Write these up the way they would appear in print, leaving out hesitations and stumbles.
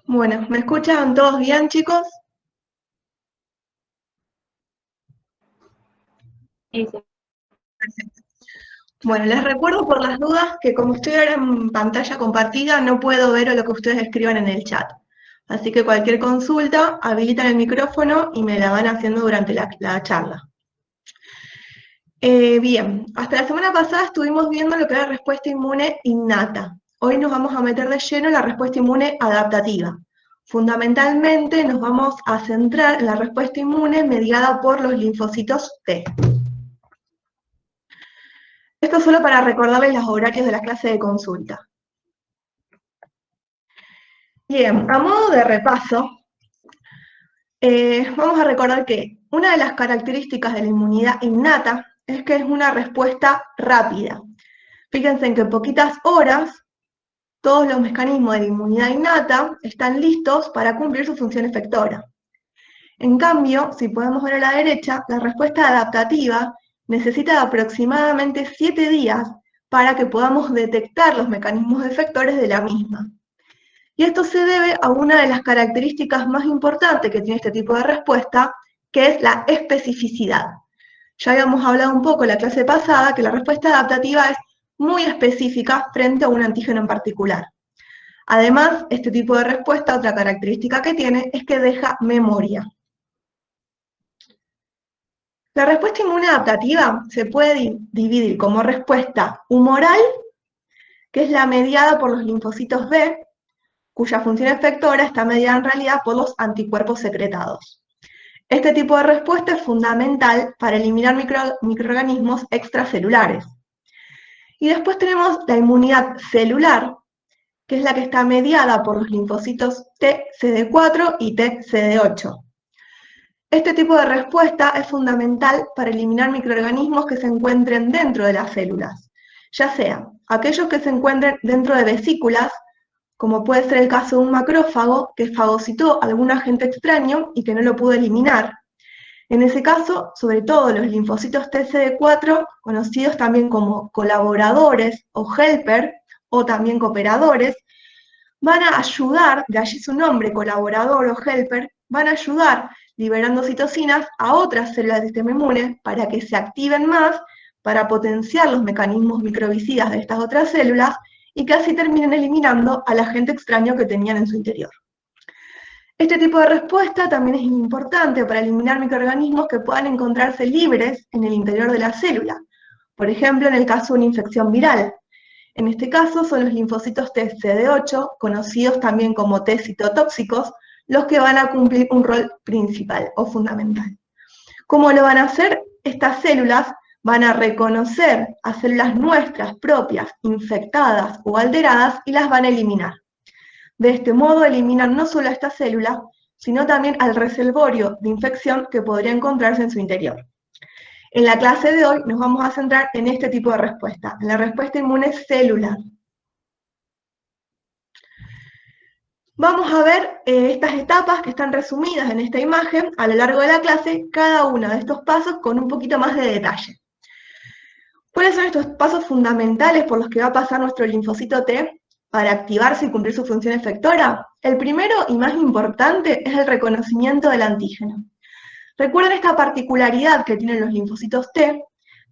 Bueno, ¿me escuchan todos bien, chicos? Eso. Bueno, les recuerdo por las dudas que como estoy ahora en pantalla compartida, no puedo ver lo que ustedes escriban en el chat. Así que cualquier consulta, habilitan el micrófono y me la van haciendo durante la charla. Bien, hasta la semana pasada estuvimos viendo lo que era respuesta inmune innata. Hoy nos vamos a meter de lleno en la respuesta inmune adaptativa. Fundamentalmente nos vamos a centrar en la respuesta inmune mediada por los linfocitos T. Esto solo para recordarles los horarios de las clases de consulta. Bien, a modo de repaso, vamos a recordar que una de las características de la inmunidad innata es que es una respuesta rápida. Fíjense en que en poquitas horas todos los mecanismos de la inmunidad innata están listos para cumplir su función efectora. En cambio, si podemos ver a la derecha, la respuesta adaptativa necesita de aproximadamente 7 días para que podamos detectar los mecanismos efectores de la misma. Y esto se debe a una de las características más importantes que tiene este tipo de respuesta, que es la especificidad. Ya habíamos hablado un poco en la clase pasada que la respuesta adaptativa es muy específica frente a un antígeno en particular. Además, este tipo de respuesta, otra característica que tiene, es que deja memoria. La respuesta inmune adaptativa se puede dividir como respuesta humoral, que es la mediada por los linfocitos B, cuya función efectora está mediada en realidad por los anticuerpos secretados. Este tipo de respuesta es fundamental para eliminar microorganismos extracelulares. Y después tenemos la inmunidad celular, que es la que está mediada por los linfocitos TCD4 y TCD8. Este tipo de respuesta es fundamental para eliminar microorganismos que se encuentren dentro de las células, ya sea aquellos que se encuentren dentro de vesículas, como puede ser el caso de un macrófago que fagocitó algún agente extraño y que no lo pudo eliminar. En ese caso, sobre todo los linfocitos TCD4, conocidos también como colaboradores o helper, o también cooperadores, van a ayudar, de allí su nombre, colaborador o helper, van a ayudar liberando citocinas a otras células del sistema inmune para que se activen más, para potenciar los mecanismos microbicidas de estas otras células y que así terminen eliminando al agente extraño que tenían en su interior. Este tipo de respuesta también es importante para eliminar microorganismos que puedan encontrarse libres en el interior de la célula, por ejemplo, en el caso de una infección viral. En este caso son los linfocitos TCD8, conocidos también como T citotóxicos, los que van a cumplir un rol principal o fundamental. ¿Cómo lo van a hacer? Estas células van a reconocer a células nuestras propias infectadas o alteradas y las van a eliminar. De este modo eliminan no solo a esta célula, sino también al reservorio de infección que podría encontrarse en su interior. En la clase de hoy nos vamos a centrar en este tipo de respuesta, en la respuesta inmune celular. Vamos a ver estas etapas que están resumidas en esta imagen a lo largo de la clase, cada uno de estos pasos con un poquito más de detalle. ¿Cuáles son estos pasos fundamentales por los que va a pasar nuestro linfocito T para activarse y cumplir su función efectora? El primero y más importante es el reconocimiento del antígeno. Recuerden esta particularidad que tienen los linfocitos T,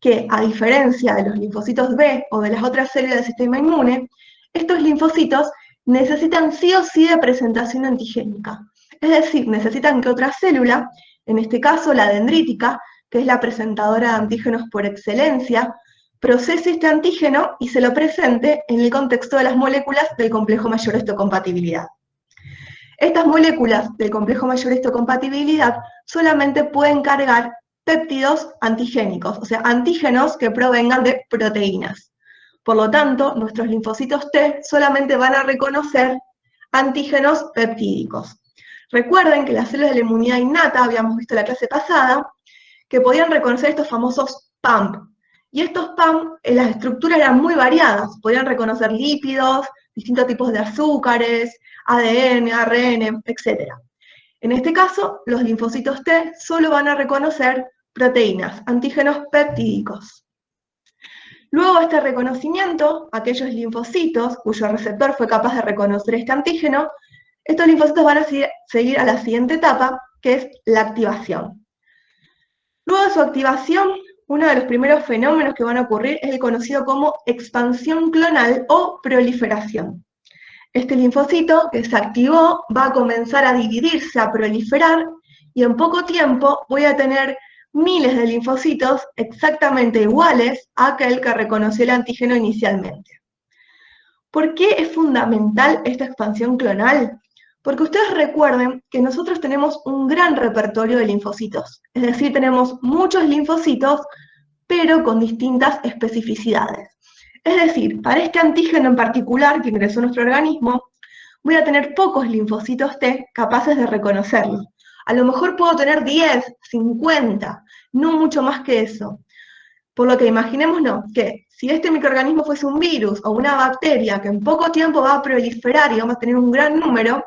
que a diferencia de los linfocitos B o de las otras células del sistema inmune, estos linfocitos necesitan sí o sí de presentación antigénica. Es decir, necesitan que otra célula, en este caso la dendrítica, que es la presentadora de antígenos por excelencia, procese este antígeno y se lo presente en el contexto de las moléculas del complejo mayor de histocompatibilidad. Estas moléculas del complejo mayor de histocompatibilidad solamente pueden cargar péptidos antigénicos, o sea, antígenos que provengan de proteínas. Por lo tanto, nuestros linfocitos T solamente van a reconocer antígenos peptídicos. Recuerden que las células de la inmunidad innata, habíamos visto en la clase pasada, que podían reconocer estos famosos PAMP. Y estos PAMP, las estructuras eran muy variadas, podían reconocer lípidos, distintos tipos de azúcares, ADN, ARN, etc. En este caso, los linfocitos T solo van a reconocer proteínas, antígenos peptídicos. Luego de este reconocimiento, aquellos linfocitos cuyo receptor fue capaz de reconocer este antígeno, Estos linfocitos van a seguir a la siguiente etapa, que es la activación. Luego de su activación, uno de los primeros fenómenos que van a ocurrir es el conocido como expansión clonal o proliferación. Este linfocito que se activó va a comenzar a dividirse, a proliferar, y en poco tiempo voy a tener miles de linfocitos exactamente iguales a aquel que reconoció el antígeno inicialmente. ¿Por qué es fundamental esta expansión clonal? Porque ustedes recuerden que nosotros tenemos un gran repertorio de linfocitos, es decir, tenemos muchos linfocitos, pero con distintas especificidades. Es decir, para este antígeno en particular que ingresó a nuestro organismo, voy a tener pocos linfocitos T capaces de reconocerlo. A lo mejor puedo tener 10, 50, no mucho más que eso. Por lo que imaginémonos que si este microorganismo fuese un virus o una bacteria que en poco tiempo va a proliferar y vamos a tener un gran número,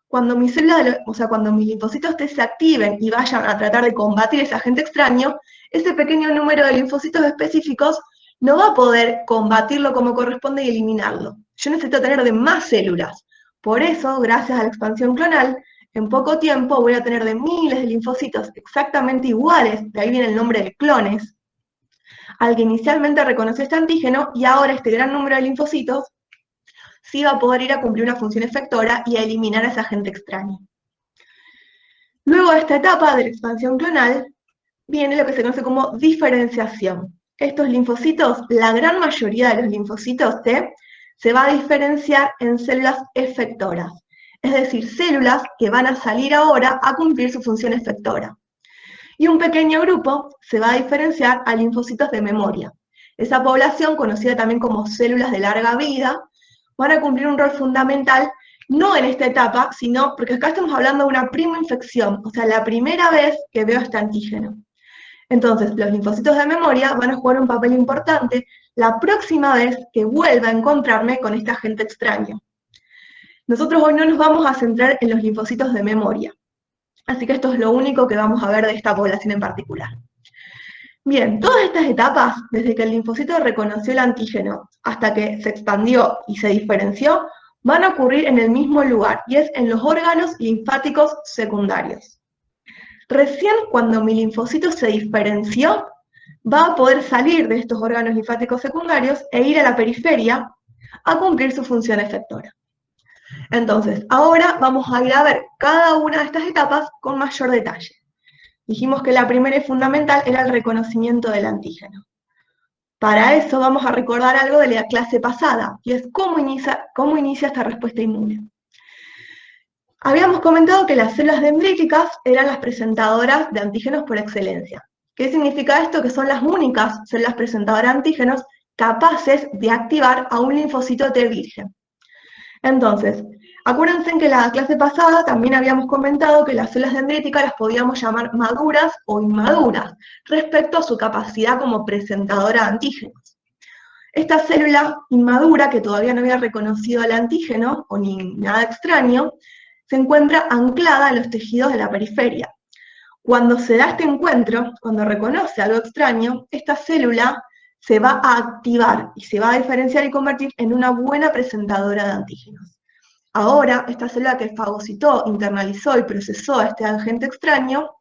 cuando mis células, cuando mis linfocitos T se activen y vayan a tratar de combatir ese agente extraño, ese pequeño número de linfocitos específicos no va a poder combatirlo como corresponde y eliminarlo. Yo necesito tener de más células. Por eso, gracias a la expansión clonal, en poco tiempo voy a tener de miles de linfocitos exactamente iguales, de ahí viene el nombre de clones, al que inicialmente reconoció este antígeno, y ahora este gran número de linfocitos sí va a poder ir a cumplir una función efectora y a eliminar a ese agente extraño. Luego de esta etapa de la expansión clonal, viene lo que se conoce como diferenciación. Estos linfocitos, la gran mayoría de los linfocitos T, se va a diferenciar en células efectoras, es decir, células que van a salir ahora a cumplir su función efectora. Y un pequeño grupo se va a diferenciar a linfocitos de memoria. Esa población, conocida también como células de larga vida, van a cumplir un rol fundamental, no en esta etapa, sino porque acá estamos hablando de una prima infección, o sea, la primera vez que veo este antígeno. Entonces, los linfocitos de memoria van a jugar un papel importante la próxima vez que vuelva a encontrarme con este agente extraño. Nosotros hoy no nos vamos a centrar en los linfocitos de memoria, así que esto es lo único que vamos a ver de esta población en particular. Bien, todas estas etapas, desde que el linfocito reconoció el antígeno hasta que se expandió y se diferenció, van a ocurrir en el mismo lugar, y es en los órganos linfáticos secundarios. Recién cuando mi linfocito se diferenció, va a poder salir de estos órganos linfáticos secundarios e ir a la periferia a cumplir su función efectora. Entonces, ahora vamos a ir a ver cada una de estas etapas con mayor detalle. Dijimos que la primera y fundamental era el reconocimiento del antígeno. Para eso vamos a recordar algo de la clase pasada, y es cómo inicia esta respuesta inmune. Habíamos comentado que las células dendríticas eran las presentadoras de antígenos por excelencia. ¿Qué significa esto? Que son las únicas células presentadoras de antígenos capaces de activar a un linfocito T virgen. Entonces, acuérdense que en la clase pasada también habíamos comentado que las células dendríticas las podíamos llamar maduras o inmaduras, respecto a su capacidad como presentadora de antígenos. Esta célula inmadura, que todavía no había reconocido el antígeno o ni nada extraño, se encuentra anclada en los tejidos de la periferia. Cuando se da este encuentro, cuando reconoce algo extraño, esta célula se va a activar y se va a diferenciar y convertir en una buena presentadora de antígenos. Ahora, esta célula que fagocitó, internalizó y procesó este agente extraño,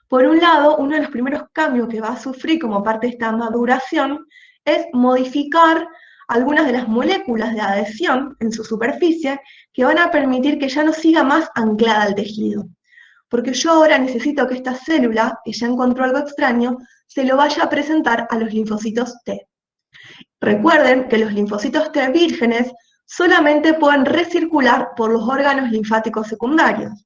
por un lado, uno de los primeros cambios que va a sufrir como parte de esta maduración es modificar algunas de las moléculas de adhesión en su superficie que van a permitir que ya no siga más anclada al tejido. Porque yo ahora necesito que esta célula, que ya encontró algo extraño, se lo vaya a presentar a los linfocitos T. Recuerden que los linfocitos T vírgenes solamente pueden recircular por los órganos linfáticos secundarios.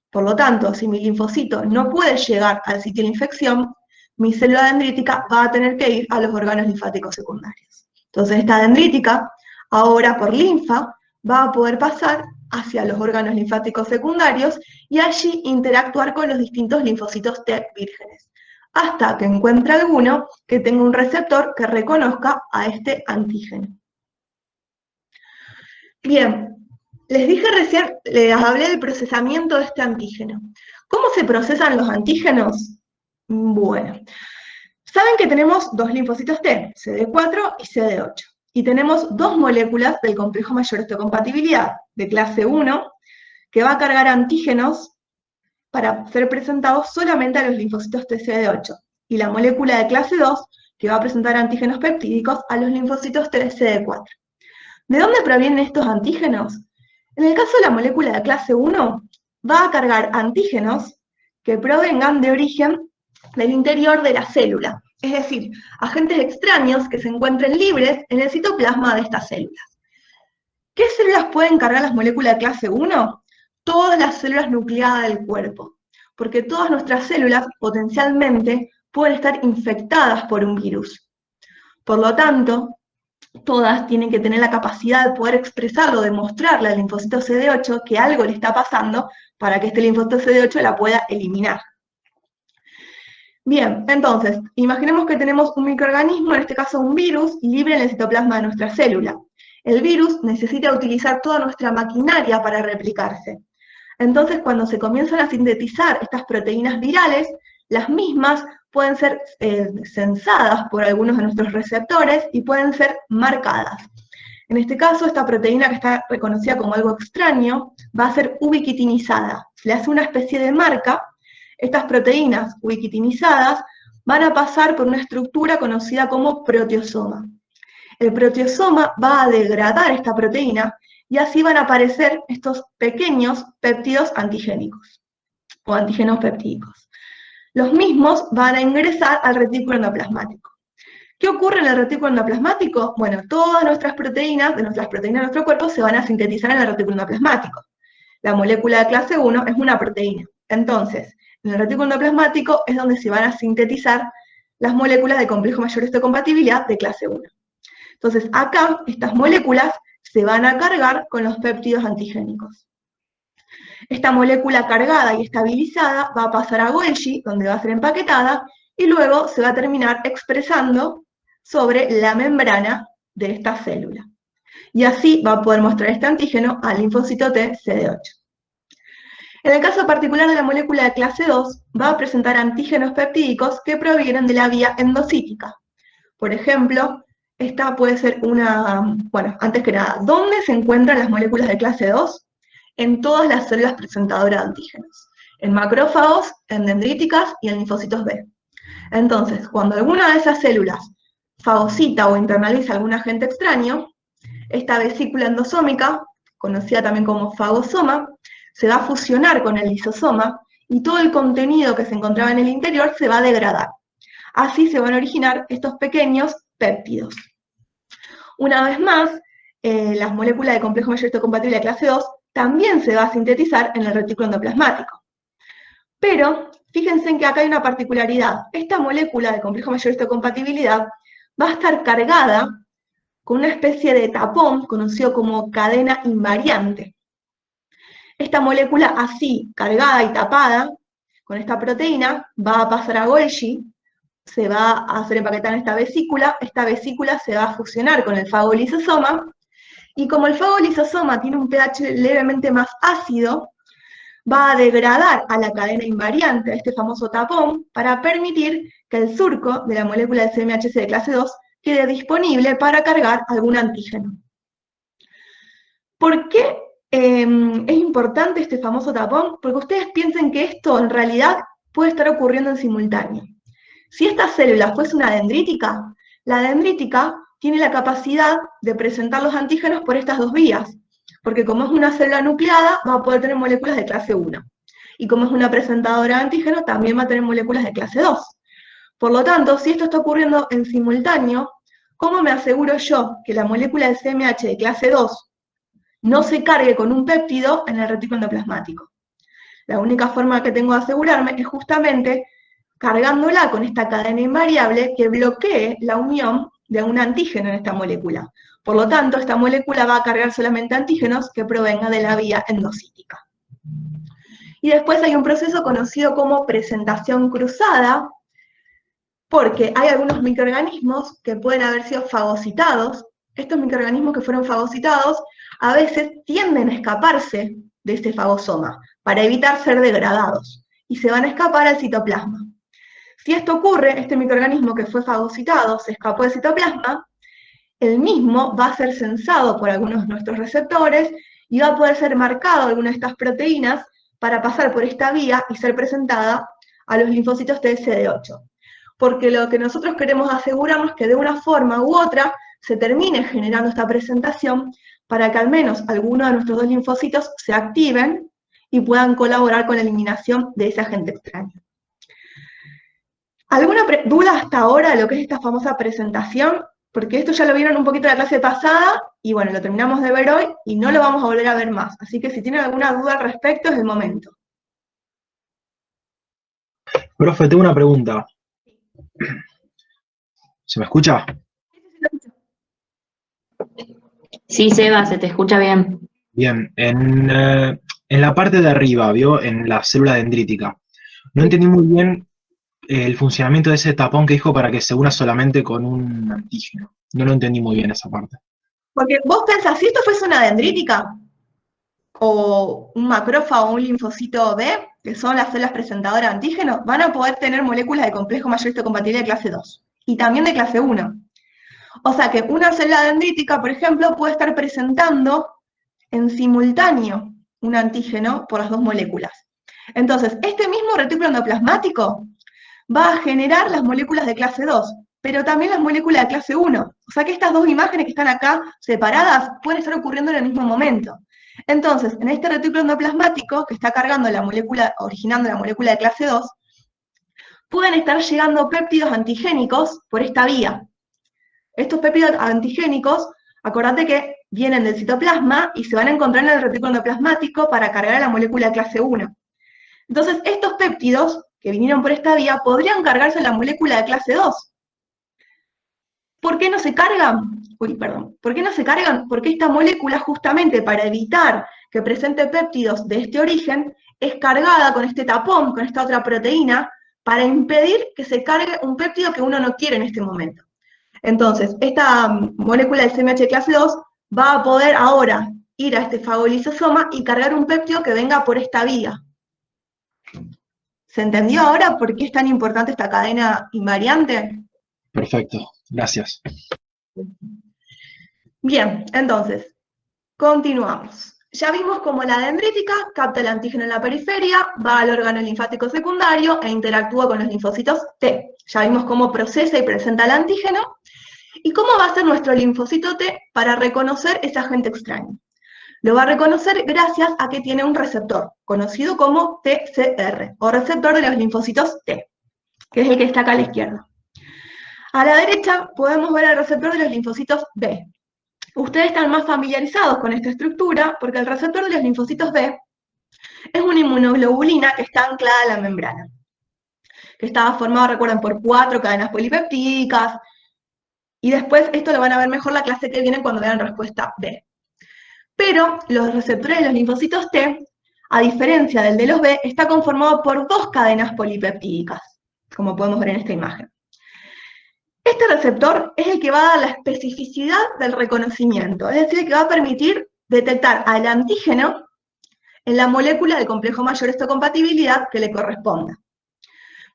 Por lo tanto, si mi linfocito no puede llegar al sitio de infección, mi célula dendrítica va a tener que ir a los órganos linfáticos secundarios. Entonces, esta dendrítica, ahora por linfa, va a poder pasar hacia los órganos linfáticos secundarios y allí interactuar con los distintos linfocitos T vírgenes, hasta que encuentre alguno que tenga un receptor que reconozca a este antígeno. Bien, les dije recién, les hablé del procesamiento de este antígeno. ¿Cómo se procesan los antígenos? Bueno, saben que tenemos dos linfocitos T, CD4 y CD8. y tenemos dos moléculas del complejo mayor histocompatibilidad de clase 1 que va a cargar antígenos para ser presentados solamente a los linfocitos TCD8, y la molécula de clase 2 que va a presentar antígenos peptídicos a los linfocitos TCD4. ¿De dónde provienen estos antígenos? En el caso de la molécula de clase 1, va a cargar antígenos que provengan de origen del interior de la célula, es decir, agentes extraños que se encuentren libres en el citoplasma de estas células. ¿Qué células pueden cargar las moléculas de clase 1? Todas las células nucleadas del cuerpo, porque todas nuestras células potencialmente pueden estar infectadas por un virus. Por lo tanto, todas tienen que tener la capacidad de poder expresarlo, demostrarle al linfocito CD8 que algo le está pasando para que este linfocito CD8 la pueda eliminar. Bien, entonces, imaginemos que tenemos un microorganismo, en este caso un virus, libre en el citoplasma de nuestra célula. El virus necesita utilizar toda nuestra maquinaria para replicarse. Entonces, cuando se comienzan a sintetizar estas proteínas virales, las mismas pueden ser sensadas por algunos de nuestros receptores y pueden ser marcadas. En este caso, esta proteína que está reconocida como algo extraño va a ser ubiquitinizada. Se le hace una especie de marca. Estas proteínas ubiquitinizadas van a pasar por una estructura conocida como proteosoma. El proteosoma va a degradar esta proteína y así van a aparecer estos pequeños péptidos antigénicos o antígenos peptídicos. Los mismos van a ingresar al retículo endoplasmático. ¿Qué ocurre en el retículo endoplasmático? Bueno, todas nuestras proteínas, de las proteínas de nuestro cuerpo, se van a sintetizar en el retículo endoplasmático. La molécula de clase 1 es una proteína. Entonces, en el retículo endoplasmático es donde se van a sintetizar las moléculas de complejo mayor histocompatibilidad de clase 1. Entonces, acá, estas moléculas se van a cargar con los péptidos antigénicos. Esta molécula cargada y estabilizada va a pasar a Golgi, donde va a ser empaquetada, y luego se va a terminar expresando sobre la membrana de esta célula. Y así va a poder mostrar este antígeno al linfocito T CD8. En el caso particular de la molécula de clase 2, va a presentar antígenos peptídicos que provienen de la vía endocítica. Por ejemplo, esta puede ser bueno, antes que nada, ¿dónde se encuentran las moléculas de clase 2? En todas las células presentadoras de antígenos, en macrófagos, en dendríticas y en linfocitos B. Entonces, cuando alguna de esas células fagocita o internaliza algún agente extraño, esta vesícula endosómica, conocida también como fagosoma, se va a fusionar con el lisosoma y todo el contenido que se encontraba en el interior se va a degradar. Así se van a originar estos pequeños péptidos. Una vez más, las moléculas de complejo mayor histocompatible de clase 2 también se va a sintetizar en el retículo endoplasmático. Pero fíjense en que acá hay una particularidad. Esta molécula de complejo mayor histocompatibilidad va a estar cargada con una especie de tapón conocido como cadena invariante. Esta molécula así, cargada y tapada con esta proteína, va a pasar a Golgi, se va a hacer empaquetar en esta vesícula se va a fusionar con el fagolisosoma, y como el fagolisosoma tiene un pH levemente más ácido, va a degradar a la cadena invariante, a este famoso tapón, para permitir que el surco de la molécula de CMHC de clase 2 quede disponible para cargar algún antígeno. ¿Por qué es importante este famoso tapón? Porque ustedes piensen que esto en realidad puede estar ocurriendo en simultáneo. Si esta célula fuese una dendrítica, la dendrítica tiene la capacidad de presentar los antígenos por estas dos vías, porque como es una célula nucleada, va a poder tener moléculas de clase 1. Y como es una presentadora de antígenos, también va a tener moléculas de clase 2. Por lo tanto, si esto está ocurriendo en simultáneo, ¿cómo me aseguro yo que la molécula de CMH de clase 2 no se cargue con un péptido en el retículo endoplasmático? La única forma que tengo de asegurarme es justamente cargándola con esta cadena invariable que bloquee la unión de un antígeno en esta molécula. Por lo tanto, esta molécula va a cargar solamente antígenos que provengan de la vía endocítica. Y después hay un proceso conocido como presentación cruzada, porque hay algunos microorganismos que pueden haber sido fagocitados. Estos microorganismos que fueron fagocitados a veces tienden a escaparse de este fagosoma para evitar ser degradados, y se van a escapar al citoplasma. Si esto ocurre, este microorganismo que fue fagocitado se escapó del citoplasma, el mismo va a ser sensado por algunos de nuestros receptores y va a poder ser marcado alguna de estas proteínas para pasar por esta vía y ser presentada a los linfocitos T CD8. Porque lo que nosotros queremos asegurarnos es que de una forma u otra se termine generando esta presentación para que al menos algunos de nuestros dos linfocitos se activen y puedan colaborar con la eliminación de ese agente extraño. ¿Alguna duda hasta ahora de lo que es esta famosa presentación? Porque esto ya lo vieron un poquito en la clase pasada, y bueno, lo terminamos de ver hoy, y no lo vamos a volver a ver más. Así que si tienen alguna duda al respecto, es el momento. Profe, tengo una pregunta. ¿Se me escucha? Sí, Seba, se te escucha bien. Bien, en la parte de arriba, ¿vio? En la célula dendrítica. No entendí muy bien el funcionamiento de ese tapón que dijo para que se una solamente con un antígeno. No lo entendí muy bien esa parte. Porque vos pensás, si esto fuese una dendrítica, o un macrófago o un linfocito B, que son las células presentadoras de antígenos, van a poder tener moléculas de complejo mayor histocompatible de clase 2, y también de clase 1. O sea que una célula dendrítica, por ejemplo, puede estar presentando en simultáneo un antígeno por las dos moléculas. Entonces, este mismo retículo endoplasmático va a generar las moléculas de clase 2, pero también las moléculas de clase 1. O sea que estas dos imágenes que están acá separadas pueden estar ocurriendo en el mismo momento. Entonces, en este retículo endoplasmático que está cargando la molécula, originando la molécula de clase 2, pueden estar llegando péptidos antigénicos por esta vía. Estos péptidos antigénicos, acordate que vienen del citoplasma y se van a encontrar en el retículo endoplasmático para cargar a la molécula de clase 1. Entonces, estos péptidos que vinieron por esta vía podrían cargarse en la molécula de clase 2. ¿Por qué no se cargan? ¿Por qué no se cargan? Porque esta molécula, justamente para evitar que presente péptidos de este origen, es cargada con este tapón, con esta otra proteína, para impedir que se cargue un péptido que uno no quiere en este momento. Entonces, esta molécula del CMH clase 2 va a poder ahora ir a este fagolisosoma y cargar un péptido que venga por esta vía. ¿Se entendió ahora por qué es tan importante esta cadena invariante? Perfecto, gracias. Bien, entonces, continuamos. Ya vimos cómo la dendrítica capta el antígeno en la periferia, va al órgano linfático secundario e interactúa con los linfocitos T. Ya vimos cómo procesa y presenta el antígeno. ¿Y cómo va a ser nuestro linfocito T para reconocer ese agente extraño? Lo va a reconocer gracias a que tiene un receptor, conocido como TCR, o receptor de los linfocitos T, que es el que está acá a la izquierda. A la derecha podemos ver el receptor de los linfocitos B. Ustedes están más familiarizados con esta estructura porque el receptor de los linfocitos B es una inmunoglobulina que está anclada a la membrana, que estaba formada, recuerden, por 4 cadenas polipeptídicas, y después esto lo van a ver mejor la clase que viene cuando vean respuesta B. Pero los receptores de los linfocitos T, a diferencia del de los B, está conformado por 2 cadenas polipeptídicas, como podemos ver en esta imagen. Este receptor es el que va a dar la especificidad del reconocimiento, es decir, que va a permitir detectar al antígeno en la molécula del complejo mayor histocompatibilidad que le corresponda.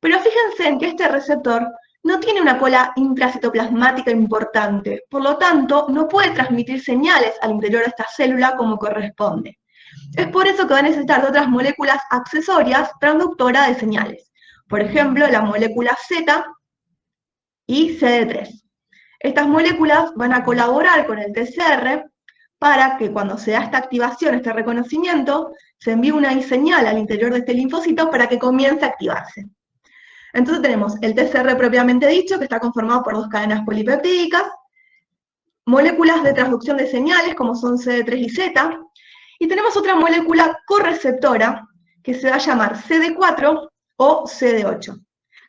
Pero fíjense en que este receptor no tiene una cola intracitoplasmática importante, por lo tanto, no puede transmitir señales al interior de esta célula como corresponde. Es por eso que va a necesitar de otras moléculas accesorias transductoras de señales. Por ejemplo, la molécula Z y CD3. Estas moléculas van a colaborar con el TCR para que cuando se da esta activación, este reconocimiento, se envíe una señal al interior de este linfocito para que comience a activarse. Entonces tenemos el TCR propiamente dicho, que está conformado por 2 cadenas polipeptídicas, moléculas de transducción de señales, como son CD3 y Z, y tenemos otra molécula correceptora, que se va a llamar CD4 o CD8,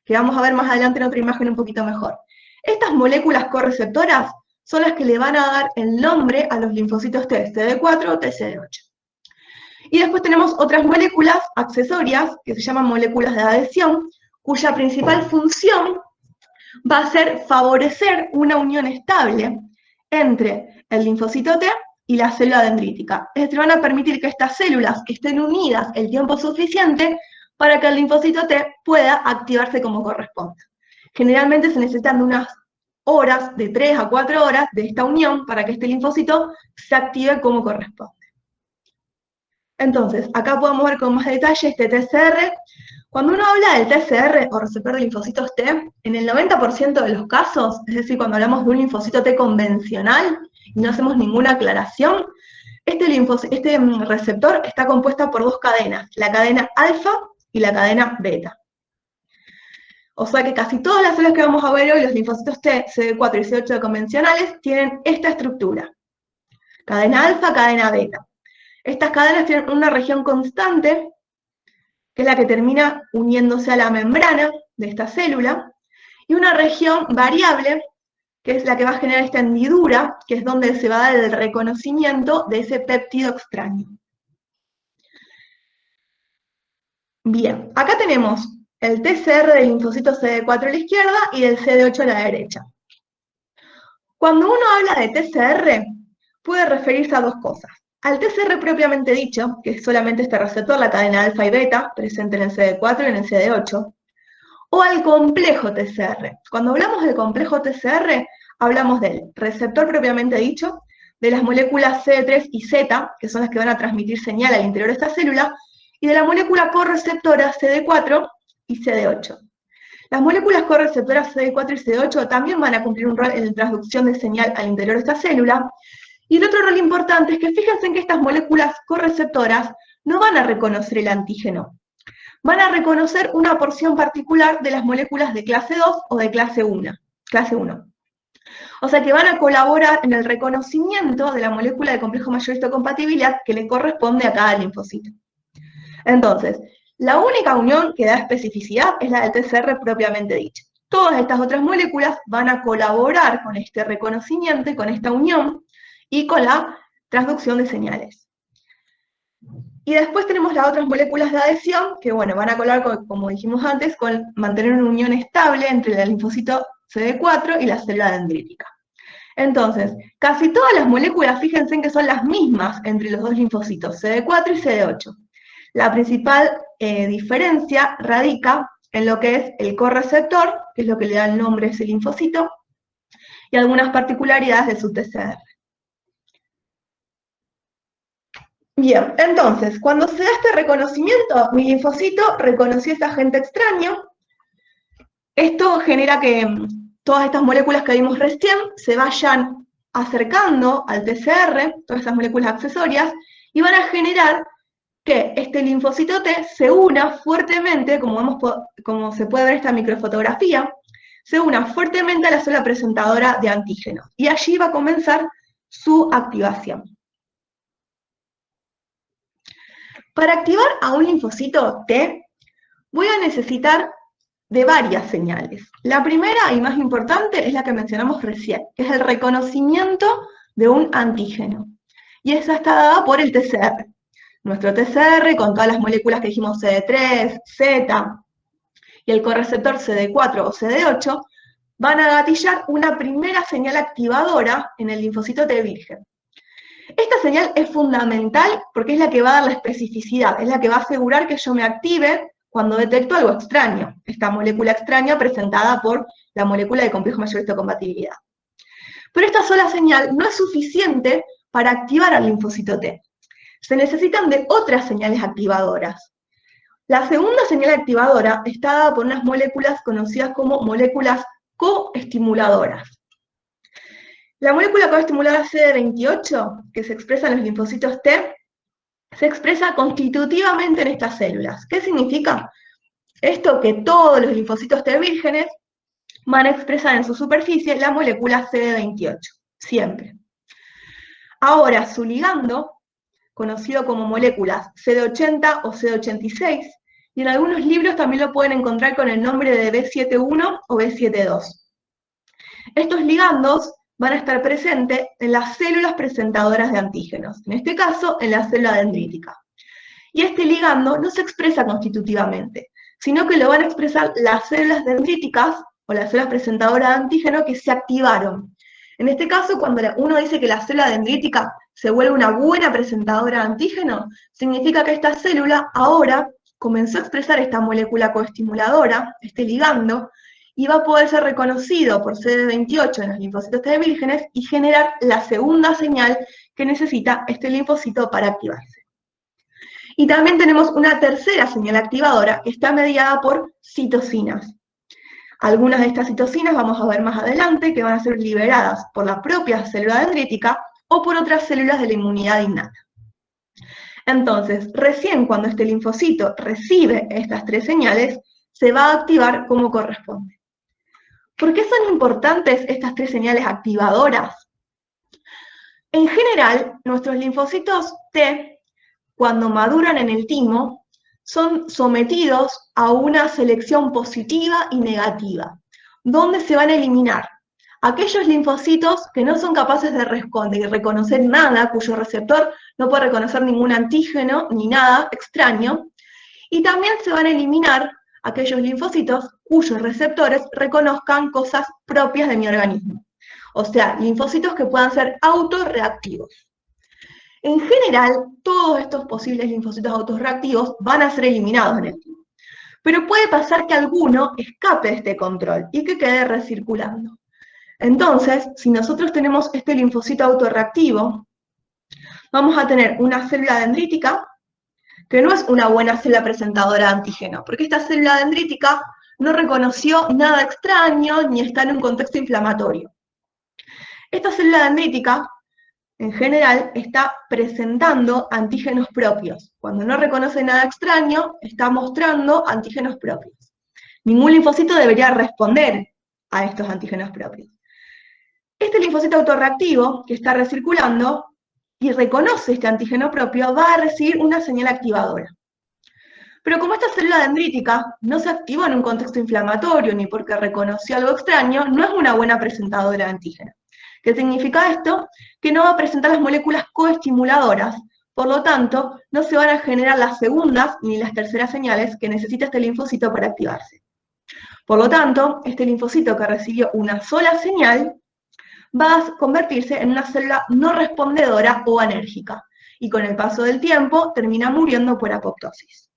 que vamos a ver más adelante en otra imagen un poquito mejor. Estas moléculas correceptoras son las que le van a dar el nombre a los linfocitos T, CD4 o TCD8. Y después tenemos otras moléculas accesorias, que se llaman moléculas de adhesión, cuya principal función va a ser favorecer una unión estable entre el linfocito T y la célula dendrítica. Es decir, van a permitir que estas células estén unidas el tiempo suficiente para que el linfocito T pueda activarse como corresponde. Generalmente se necesitan de unas horas, de 3 a 4 horas de esta unión para que este linfocito se active como corresponde. Entonces, acá podemos ver con más detalle este TCR. Cuando uno habla del TCR o receptor de linfocitos T, en el 90% de los casos, es decir, cuando hablamos de un linfocito T convencional y no hacemos ninguna aclaración, este receptor está compuesto por dos cadenas, la cadena alfa y la cadena beta. O sea que casi todas las células que vamos a ver hoy, los linfocitos T, CD4 y CD8 convencionales, tienen esta estructura. Cadena alfa, cadena beta. Estas cadenas tienen una región constante, que es la que termina uniéndose a la membrana de esta célula, y una región variable, que es la que va a generar esta hendidura, que es donde se va a dar el reconocimiento de ese péptido extraño. Bien, acá tenemos el TCR del linfocito CD4 a la izquierda y del CD8 a la derecha. Cuando uno habla de TCR, puede referirse a dos cosas. Al TCR propiamente dicho, que es solamente este receptor, la cadena alfa y beta, presente en el CD4 y en el CD8, o al complejo TCR. Cuando hablamos del complejo TCR, hablamos del receptor propiamente dicho, de las moléculas CD3 y Z, que son las que van a transmitir señal al interior de esta célula, y de la molécula correceptora CD4 y CD8. Las moléculas correceptoras CD4 y CD8 también van a cumplir un rol en la transducción de señal al interior de esta célula, y el otro rol importante es que fíjense en que estas moléculas correceptoras no van a reconocer el antígeno, van a reconocer una porción particular de las moléculas de clase 2 o de clase 1. O sea que van a colaborar en el reconocimiento de la molécula de complejo mayor histocompatibilidad que le corresponde a cada linfocito. Entonces, la única unión que da especificidad es la del TCR propiamente dicha. Todas estas otras moléculas van a colaborar con este reconocimiento y con esta unión y con la transducción de señales. Y después tenemos las otras moléculas de adhesión que, bueno, van a colaborar, como dijimos antes, con mantener una unión estable entre el linfocito CD4 y la célula dendrítica. Entonces, casi todas las moléculas, fíjense en que son las mismas entre los dos linfocitos, CD4 y CD8. La principal diferencia radica en lo que es el correceptor, que es lo que le da el nombre a ese linfocito, y algunas particularidades de su TCR. Bien, entonces, cuando se da este reconocimiento, mi linfocito reconoció a este agente extraño. Esto genera que todas estas moléculas que vimos recién se vayan acercando al TCR, todas estas moléculas accesorias, y van a generar que este linfocito T se una fuertemente, como se puede ver en esta microfotografía, se una fuertemente a la célula presentadora de antígenos. Y allí va a comenzar su activación. Para activar a un linfocito T, voy a necesitar de varias señales. La primera y más importante es la que mencionamos recién, que es el reconocimiento de un antígeno. Y esa está dada por el TCR. Nuestro TCR, con todas las moléculas que dijimos CD3, Z, y el correceptor CD4 o CD8, van a gatillar una primera señal activadora en el linfocito T virgen. Esta señal es fundamental porque es la que va a dar la especificidad, es la que va a asegurar que yo me active cuando detecto algo extraño, esta molécula extraña presentada por la molécula de complejo mayor histocompatibilidad. Pero esta sola señal no es suficiente para activar al linfocito T. Se necesitan de otras señales activadoras. La segunda señal activadora está dada por unas moléculas conocidas como moléculas coestimuladoras. La molécula coestimuladora CD28, que se expresa en los linfocitos T, se expresa constitutivamente en estas células. ¿Qué significa? Esto que todos los linfocitos T vírgenes van a expresar en su superficie la molécula CD28, siempre. Ahora, su ligando, conocido como moléculas CD80 o CD86, y en algunos libros también lo pueden encontrar con el nombre de B71 o B72. Estos ligandos van a estar presentes en las células presentadoras de antígenos, en este caso en la célula dendrítica. Y este ligando no se expresa constitutivamente, sino que lo van a expresar las células dendríticas o las células presentadoras de antígeno que se activaron. En este caso, cuando uno dice que la célula dendrítica se vuelve una buena presentadora de antígeno, significa que esta célula ahora comenzó a expresar esta molécula coestimuladora, este ligando, y va a poder ser reconocido por CD28 en los linfocitos T vírgenes y generar la segunda señal que necesita este linfocito para activarse. Y también tenemos una tercera señal activadora que está mediada por citocinas. Algunas de estas citocinas vamos a ver más adelante que van a ser liberadas por la propia célula dendrítica o por otras células de la inmunidad innata. Entonces, recién cuando este linfocito recibe estas tres señales, se va a activar como corresponde. ¿Por qué son importantes estas tres señales activadoras? En general, nuestros linfocitos T, cuando maduran en el timo, son sometidos a una selección positiva y negativa, donde se van a eliminar aquellos linfocitos que no son capaces de reconocer nada, cuyo receptor no puede reconocer ningún antígeno ni nada extraño, y también se van a eliminar aquellos linfocitos cuyos receptores reconozcan cosas propias de mi organismo. O sea, linfocitos que puedan ser autorreactivos. En general, todos estos posibles linfocitos autorreactivos van a ser eliminados en el timo. Pero puede pasar que alguno escape de este control y que quede recirculando. Entonces, si nosotros tenemos este linfocito autorreactivo, vamos a tener una célula dendrítica que no es una buena célula presentadora de antígeno, porque esta célula dendrítica no reconoció nada extraño ni está en un contexto inflamatorio. Esta célula dendrítica, en general, está presentando antígenos propios. Cuando no reconoce nada extraño, está mostrando antígenos propios. Ningún linfocito debería responder a estos antígenos propios. Este linfocito autorreactivo, que está recirculando, y reconoce este antígeno propio, va a recibir una señal activadora. Pero como esta célula dendrítica no se activó en un contexto inflamatorio ni porque reconoció algo extraño, no es una buena presentadora de antígeno. ¿Qué significa esto? Que no va a presentar las moléculas coestimuladoras, por lo tanto, no se van a generar las segundas ni las terceras señales que necesita este linfocito para activarse. Por lo tanto, este linfocito que recibió una sola señal va a convertirse en una célula no respondedora o anérgica, y con el paso del tiempo termina muriendo por apoptosis.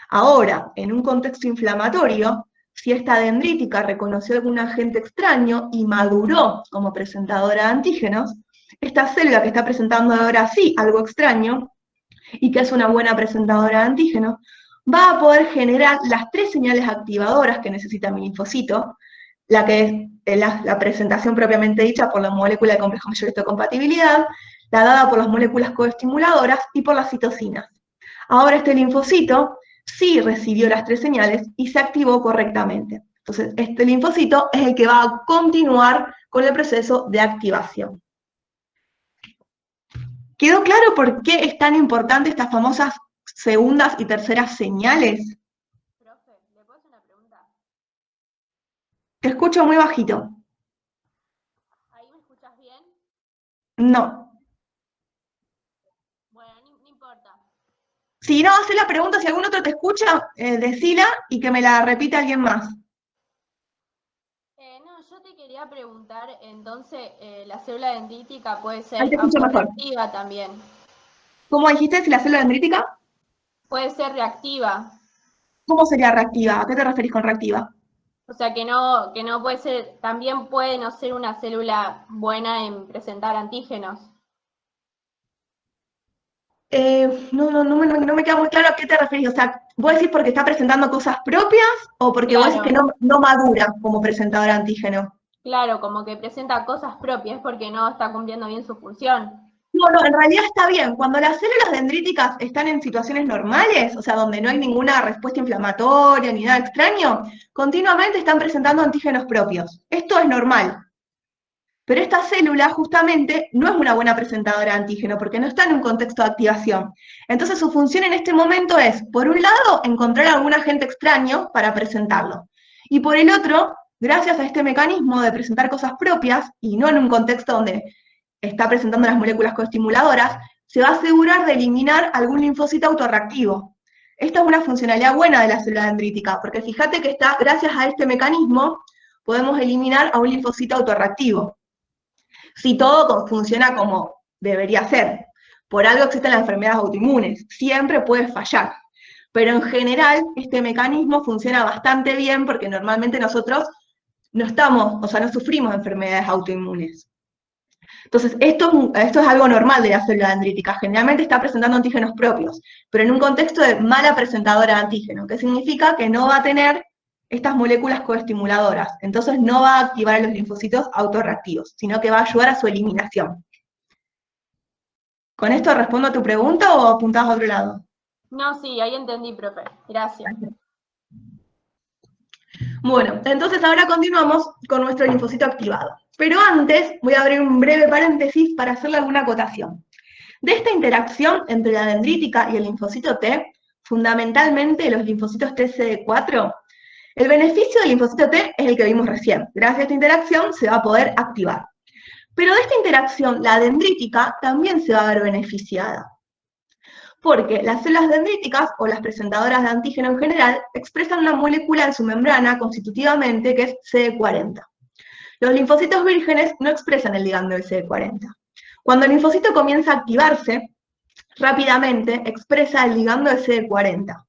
Ahora, en un contexto inflamatorio, si esta dendrítica reconoció algún agente extraño y maduró como presentadora de antígenos, esta célula que está presentando ahora sí algo extraño, y que es una buena presentadora de antígenos, va a poder generar las tres señales activadoras que necesita mi linfocito, la que es la presentación propiamente dicha por la molécula de complejo mayor histocompatibilidad, la dada por las moléculas coestimuladoras y por las citocinas. Ahora este linfocito sí recibió las tres señales y se activó correctamente. Entonces, este linfocito es el que va a continuar con el proceso de activación. ¿Quedó claro por qué es tan importante estas famosas segundas y terceras señales? Profe, ¿le puedo hacer una pregunta? Te escucho muy bajito. ¿Ahí me escuchas bien? No. Bueno, no importa. Si no, haces la pregunta, si algún otro te escucha, decila y que me la repita alguien más. No, yo te quería preguntar, entonces, la célula dendrítica puede Ahí ser te escucho mejor. autorreactiva también. ¿Cómo dijiste si la célula dendrítica? Puede ser reactiva. ¿Cómo sería reactiva? ¿A qué te referís con reactiva? O sea, que no puede ser, también puede no ser una célula buena en presentar antígenos. No me queda muy claro a qué te referís. O sea, ¿vos decís porque está presentando cosas propias o porque vos decís que no madura como presentador de antígeno? Claro, como que presenta cosas propias porque no está cumpliendo bien su función. No, en realidad está bien. Cuando las células dendríticas están en situaciones normales, o sea, donde no hay ninguna respuesta inflamatoria ni nada extraño, continuamente están presentando antígenos propios. Esto es normal. Pero esta célula justamente no es una buena presentadora de antígeno porque no está en un contexto de activación. Entonces su función en este momento es, por un lado, encontrar algún agente extraño para presentarlo. Y por el otro, gracias a este mecanismo de presentar cosas propias y no en un contexto donde está presentando las moléculas coestimuladoras, se va a asegurar de eliminar algún linfocito autorreactivo. Esta es una funcionalidad buena de la célula dendrítica, porque fíjate que gracias a este mecanismo podemos eliminar a un linfocito autorreactivo. Si todo funciona como debería ser. Por algo existen las enfermedades autoinmunes, siempre puede fallar. Pero en general, este mecanismo funciona bastante bien porque normalmente nosotros no estamos, o sea, no sufrimos enfermedades autoinmunes. Entonces, esto es algo normal de la célula dendrítica. Generalmente está presentando antígenos propios, pero en un contexto de mala presentadora de antígeno, que significa que no va a tener estas moléculas coestimuladoras. Entonces, no va a activar a los linfocitos autorreactivos, sino que va a ayudar a su eliminación. ¿Con esto respondo a tu pregunta o apuntás a otro lado? No, sí, ahí entendí, profe. Gracias. Bueno, entonces ahora continuamos con nuestro linfocito activado. Pero antes voy a abrir un breve paréntesis para hacerle alguna acotación. De esta interacción entre la dendrítica y el linfocito T, fundamentalmente los linfocitos TCD4, el beneficio del linfocito T es el que vimos recién. Gracias a esta interacción se va a poder activar. Pero de esta interacción, la dendrítica también se va a ver beneficiada. Porque las células dendríticas, o las presentadoras de antígeno en general, expresan una molécula en su membrana constitutivamente que es CD40. Los linfocitos vírgenes no expresan el ligando del CD40. Cuando el linfocito comienza a activarse, rápidamente expresa el ligando del CD40.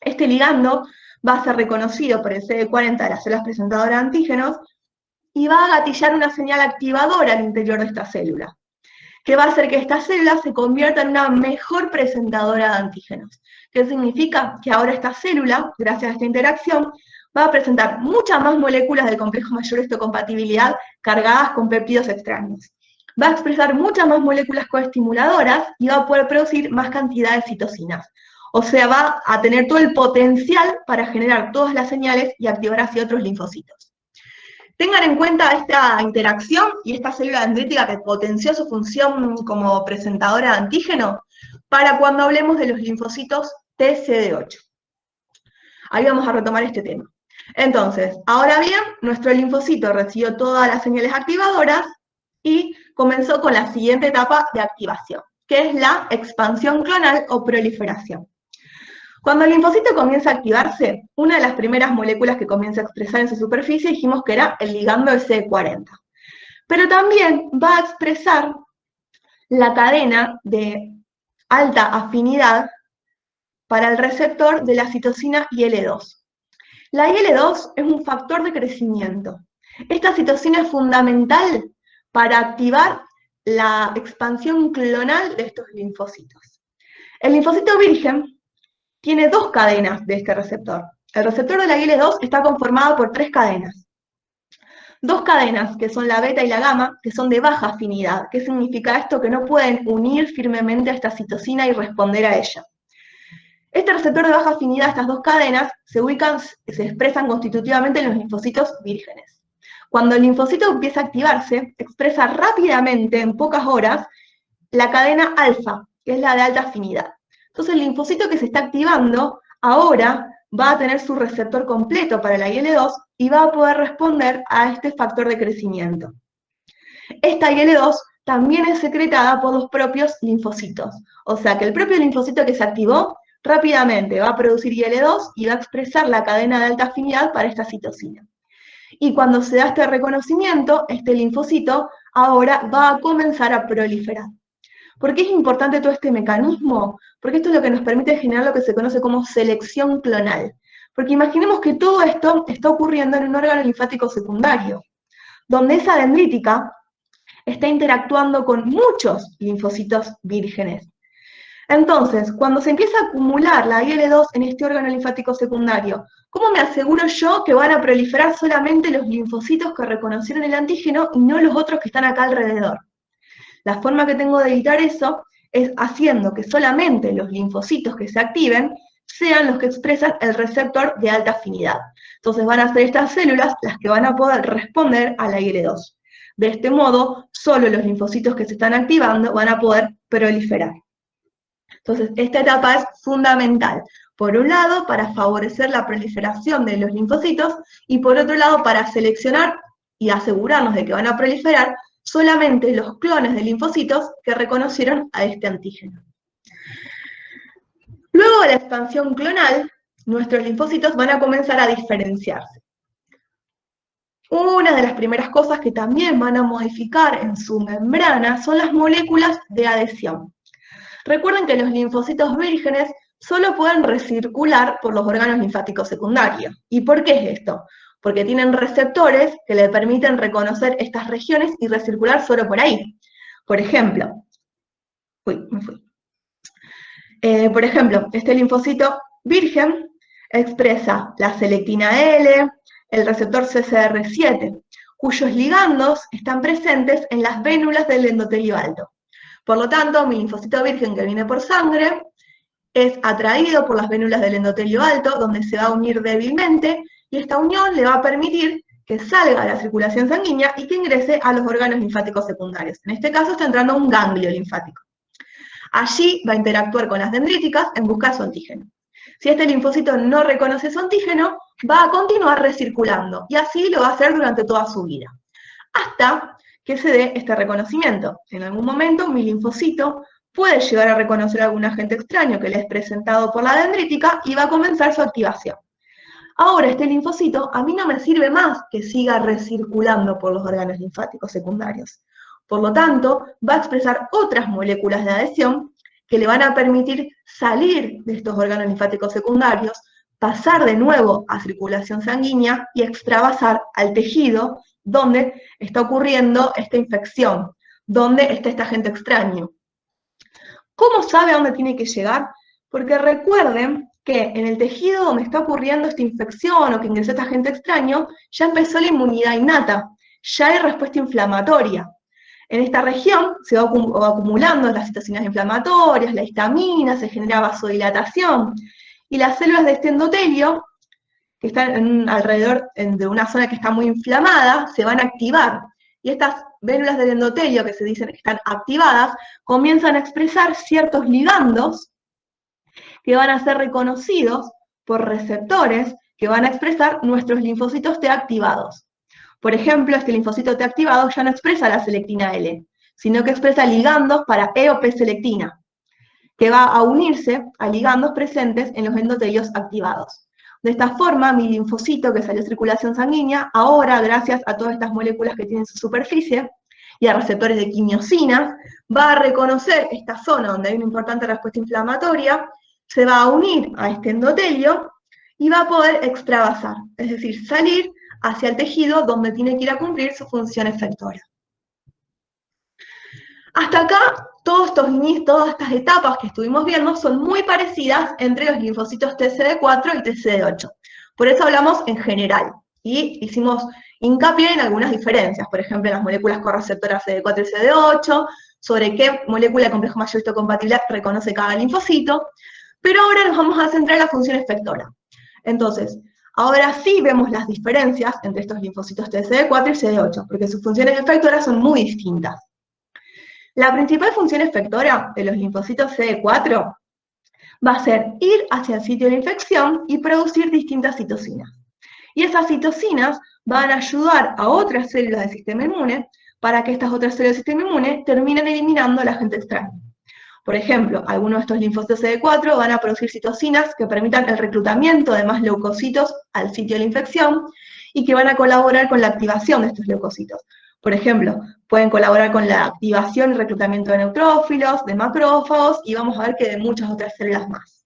Este ligando va a ser reconocido por el CD40 de las células presentadoras de antígenos y va a gatillar una señal activadora al interior de esta célula, que va a hacer que esta célula se convierta en una mejor presentadora de antígenos. ¿Qué significa? Que ahora esta célula, gracias a esta interacción, va a presentar muchas más moléculas del complejo mayor histocompatibilidad cargadas con péptidos extraños. Va a expresar muchas más moléculas coestimuladoras y va a poder producir más cantidad de citocinas. O sea, va a tener todo el potencial para generar todas las señales y activar así otros linfocitos. Tengan en cuenta esta interacción y esta célula dendrítica que potenció su función como presentadora de antígeno para cuando hablemos de los linfocitos TCD8. Ahí vamos a retomar este tema. Entonces, ahora bien, nuestro linfocito recibió todas las señales activadoras y comenzó con la siguiente etapa de activación, que es la expansión clonal o proliferación. Cuando el linfocito comienza a activarse, una de las primeras moléculas que comienza a expresar en su superficie dijimos que era el ligando del CD40. Pero también va a expresar la cadena de alta afinidad para el receptor de la citosina IL-2. La IL-2 es un factor de crecimiento. Esta citosina es fundamental para activar la expansión clonal de estos linfocitos. El linfocito virgen tiene dos cadenas de este receptor. El receptor de la IL-2 está conformado por tres cadenas. Dos cadenas, que son la beta y la gamma, que son de baja afinidad. ¿Qué significa esto? Que no pueden unir firmemente a esta citosina y responder a ella. Este receptor de baja afinidad, estas dos cadenas, se expresan constitutivamente en los linfocitos vírgenes. Cuando el linfocito empieza a activarse, expresa rápidamente, en pocas horas, la cadena alfa, que es la de alta afinidad. Entonces el linfocito que se está activando ahora va a tener su receptor completo para la IL-2 y va a poder responder a este factor de crecimiento. Esta IL-2 también es secretada por los propios linfocitos, o sea que el propio linfocito que se activó rápidamente va a producir IL-2 y va a expresar la cadena de alta afinidad para esta citosina. Y cuando se da este reconocimiento, este linfocito ahora va a comenzar a proliferar. ¿Por qué es importante todo este mecanismo? Porque esto es lo que nos permite generar lo que se conoce como selección clonal. Porque imaginemos que todo esto está ocurriendo en un órgano linfático secundario, donde esa dendrítica está interactuando con muchos linfocitos vírgenes. Entonces, cuando se empieza a acumular la IL-2 en este órgano linfático secundario, ¿cómo me aseguro yo que van a proliferar solamente los linfocitos que reconocieron el antígeno y no los otros que están acá alrededor? La forma que tengo de evitar eso es haciendo que solamente los linfocitos que se activen sean los que expresan el receptor de alta afinidad. Entonces van a ser estas células las que van a poder responder a la IL-2. De este modo, solo los linfocitos que se están activando van a poder proliferar. Entonces, esta etapa es fundamental. Por un lado, para favorecer la proliferación de los linfocitos, y por otro lado, para seleccionar y asegurarnos de que van a proliferar solamente los clones de linfocitos que reconocieron a este antígeno. Luego de la expansión clonal, nuestros linfocitos van a comenzar a diferenciarse. Una de las primeras cosas que también van a modificar en su membrana son las moléculas de adhesión. Recuerden que los linfocitos vírgenes solo pueden recircular por los órganos linfáticos secundarios. ¿Y por qué es esto? Porque tienen receptores que le permiten reconocer estas regiones y recircular solo por ahí. Por ejemplo, por ejemplo, este linfocito virgen expresa la selectina L, el receptor CCR7, cuyos ligandos están presentes en las vénulas del endotelio alto. Por lo tanto, mi linfocito virgen que viene por sangre es atraído por las vénulas del endotelio alto, donde se va a unir débilmente, y esta unión le va a permitir que salga a la circulación sanguínea y que ingrese a los órganos linfáticos secundarios. En este caso está entrando un ganglio linfático. Allí va a interactuar con las dendríticas en busca de su antígeno. Si este linfocito no reconoce su antígeno, va a continuar recirculando, y así lo va a hacer durante toda su vida, hasta que se dé este reconocimiento. En algún momento mi linfocito puede llegar a reconocer algún agente extraño que le es presentado por la dendrítica y va a comenzar su activación. Ahora este linfocito a mí no me sirve más que siga recirculando por los órganos linfáticos secundarios. Por lo tanto, va a expresar otras moléculas de adhesión que le van a permitir salir de estos órganos linfáticos secundarios, pasar de nuevo a circulación sanguínea y extravasar al tejido donde está ocurriendo esta infección, donde está este agente extraño. ¿Cómo sabe a dónde tiene que llegar? Porque recuerden que en el tejido donde está ocurriendo esta infección o que ingresó este agente extraño, ya empezó la inmunidad innata, ya hay respuesta inflamatoria. En esta región se va acumulando las citocinas inflamatorias, la histamina, se genera vasodilatación, y las células de este endotelio, que están alrededor de una zona que está muy inflamada, se van a activar. Y estas vénulas del endotelio, que se dicen que están activadas, comienzan a expresar ciertos ligandos que van a ser reconocidos por receptores que van a expresar nuestros linfocitos T activados. Por ejemplo, este linfocito T activado ya no expresa la selectina L, sino que expresa ligandos para E o P-selectina, que va a unirse a ligandos presentes en los endotelios activados. De esta forma, mi linfocito que salió a circulación sanguínea, ahora, gracias a todas estas moléculas que tienen su superficie y a receptores de quimiosinas, va a reconocer esta zona donde hay una importante respuesta inflamatoria, se va a unir a este endotelio y va a poder extravasar, es decir, salir hacia el tejido donde tiene que ir a cumplir su función efectora. Hasta acá, todas estas etapas que estuvimos viendo son muy parecidas entre los linfocitos TCD4 y TCD8. Por eso hablamos en general, y hicimos hincapié en algunas diferencias, por ejemplo, en las moléculas correceptoras CD4 y CD8, sobre qué molécula de complejo mayor histocompatible reconoce cada linfocito, pero ahora nos vamos a centrar en la función efectora. Entonces, ahora sí vemos las diferencias entre estos linfocitos TCD4 y CD8, porque sus funciones efectoras son muy distintas. La principal función efectora de los linfocitos CD4 va a ser ir hacia el sitio de la infección y producir distintas citocinas. Y esas citocinas van a ayudar a otras células del sistema inmune para que estas otras células del sistema inmune terminen eliminando al agente extraño. Por ejemplo, algunos de estos linfocitos CD4 van a producir citocinas que permitan el reclutamiento de más leucocitos al sitio de la infección y que van a colaborar con la activación de estos leucocitos. Por ejemplo, pueden colaborar con la activación y reclutamiento de neutrófilos, de macrófagos, y vamos a ver que de muchas otras células más.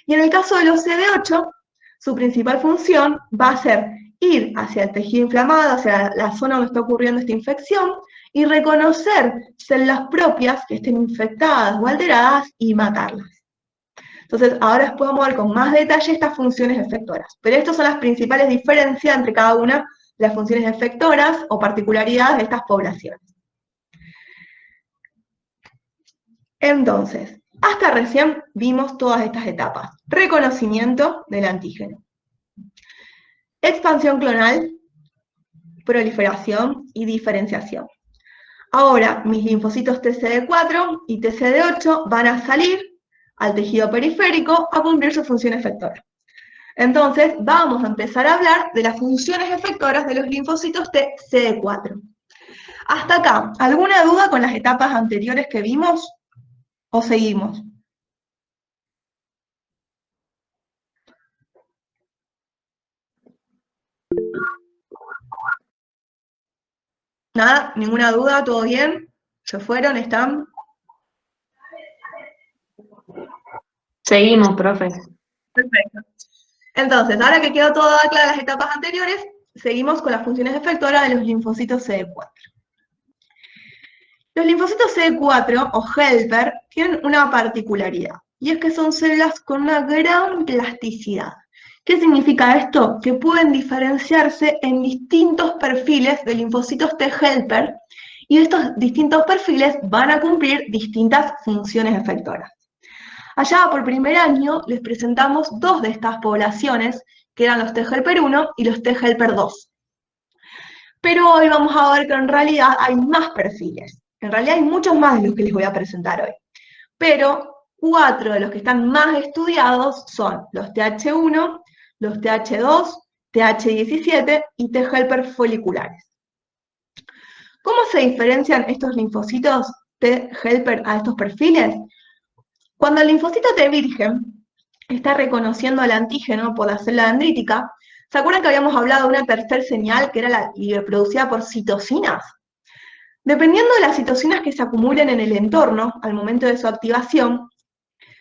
Y en el caso de los CD8, su principal función va a ser ir hacia el tejido inflamado, hacia la zona donde está ocurriendo esta infección, y reconocer células propias que estén infectadas o alteradas y matarlas. Entonces, ahora les podemos ver con más detalle estas funciones efectoras. Pero estas son las principales diferencias entre cada una de las funciones efectoras o particularidades de estas poblaciones. Entonces, hasta recién vimos todas estas etapas. Reconocimiento del antígeno. Expansión clonal, proliferación y diferenciación. Ahora, mis linfocitos TCD4 y TCD8 van a salir al tejido periférico a cumplir su función efectora. Entonces, vamos a empezar a hablar de las funciones efectoras de los linfocitos TCD4. Hasta acá, ¿alguna duda con las etapas anteriores que vimos? ¿O seguimos? ¿Nada? ¿Ninguna duda? ¿Todo bien? ¿Se fueron? ¿Están? Seguimos, profe. Perfecto. Entonces, ahora que quedó toda clara las etapas anteriores, seguimos con las funciones efectoras de los linfocitos CD4. Los linfocitos CD4 o helper tienen una particularidad, y es que son células con una gran plasticidad. ¿Qué significa esto? Que pueden diferenciarse en distintos perfiles de linfocitos T helper, y estos distintos perfiles van a cumplir distintas funciones efectoras. Allá por primer año les presentamos dos de estas poblaciones, que eran los T helper 1 y los T helper 2. Pero hoy vamos a ver que en realidad hay más perfiles. En realidad hay muchos más de los que les voy a presentar hoy. Pero 4 de los que están más estudiados son los TH1, los TH2, TH17 y T helper foliculares. ¿Cómo se diferencian estos linfocitos T helper a estos perfiles? Cuando el linfocito T virgen está reconociendo al antígeno por la célula dendrítica, ¿se acuerdan que habíamos hablado de una tercera señal que era la producida por citocinas? Dependiendo de las citocinas que se acumulen en el entorno al momento de su activación,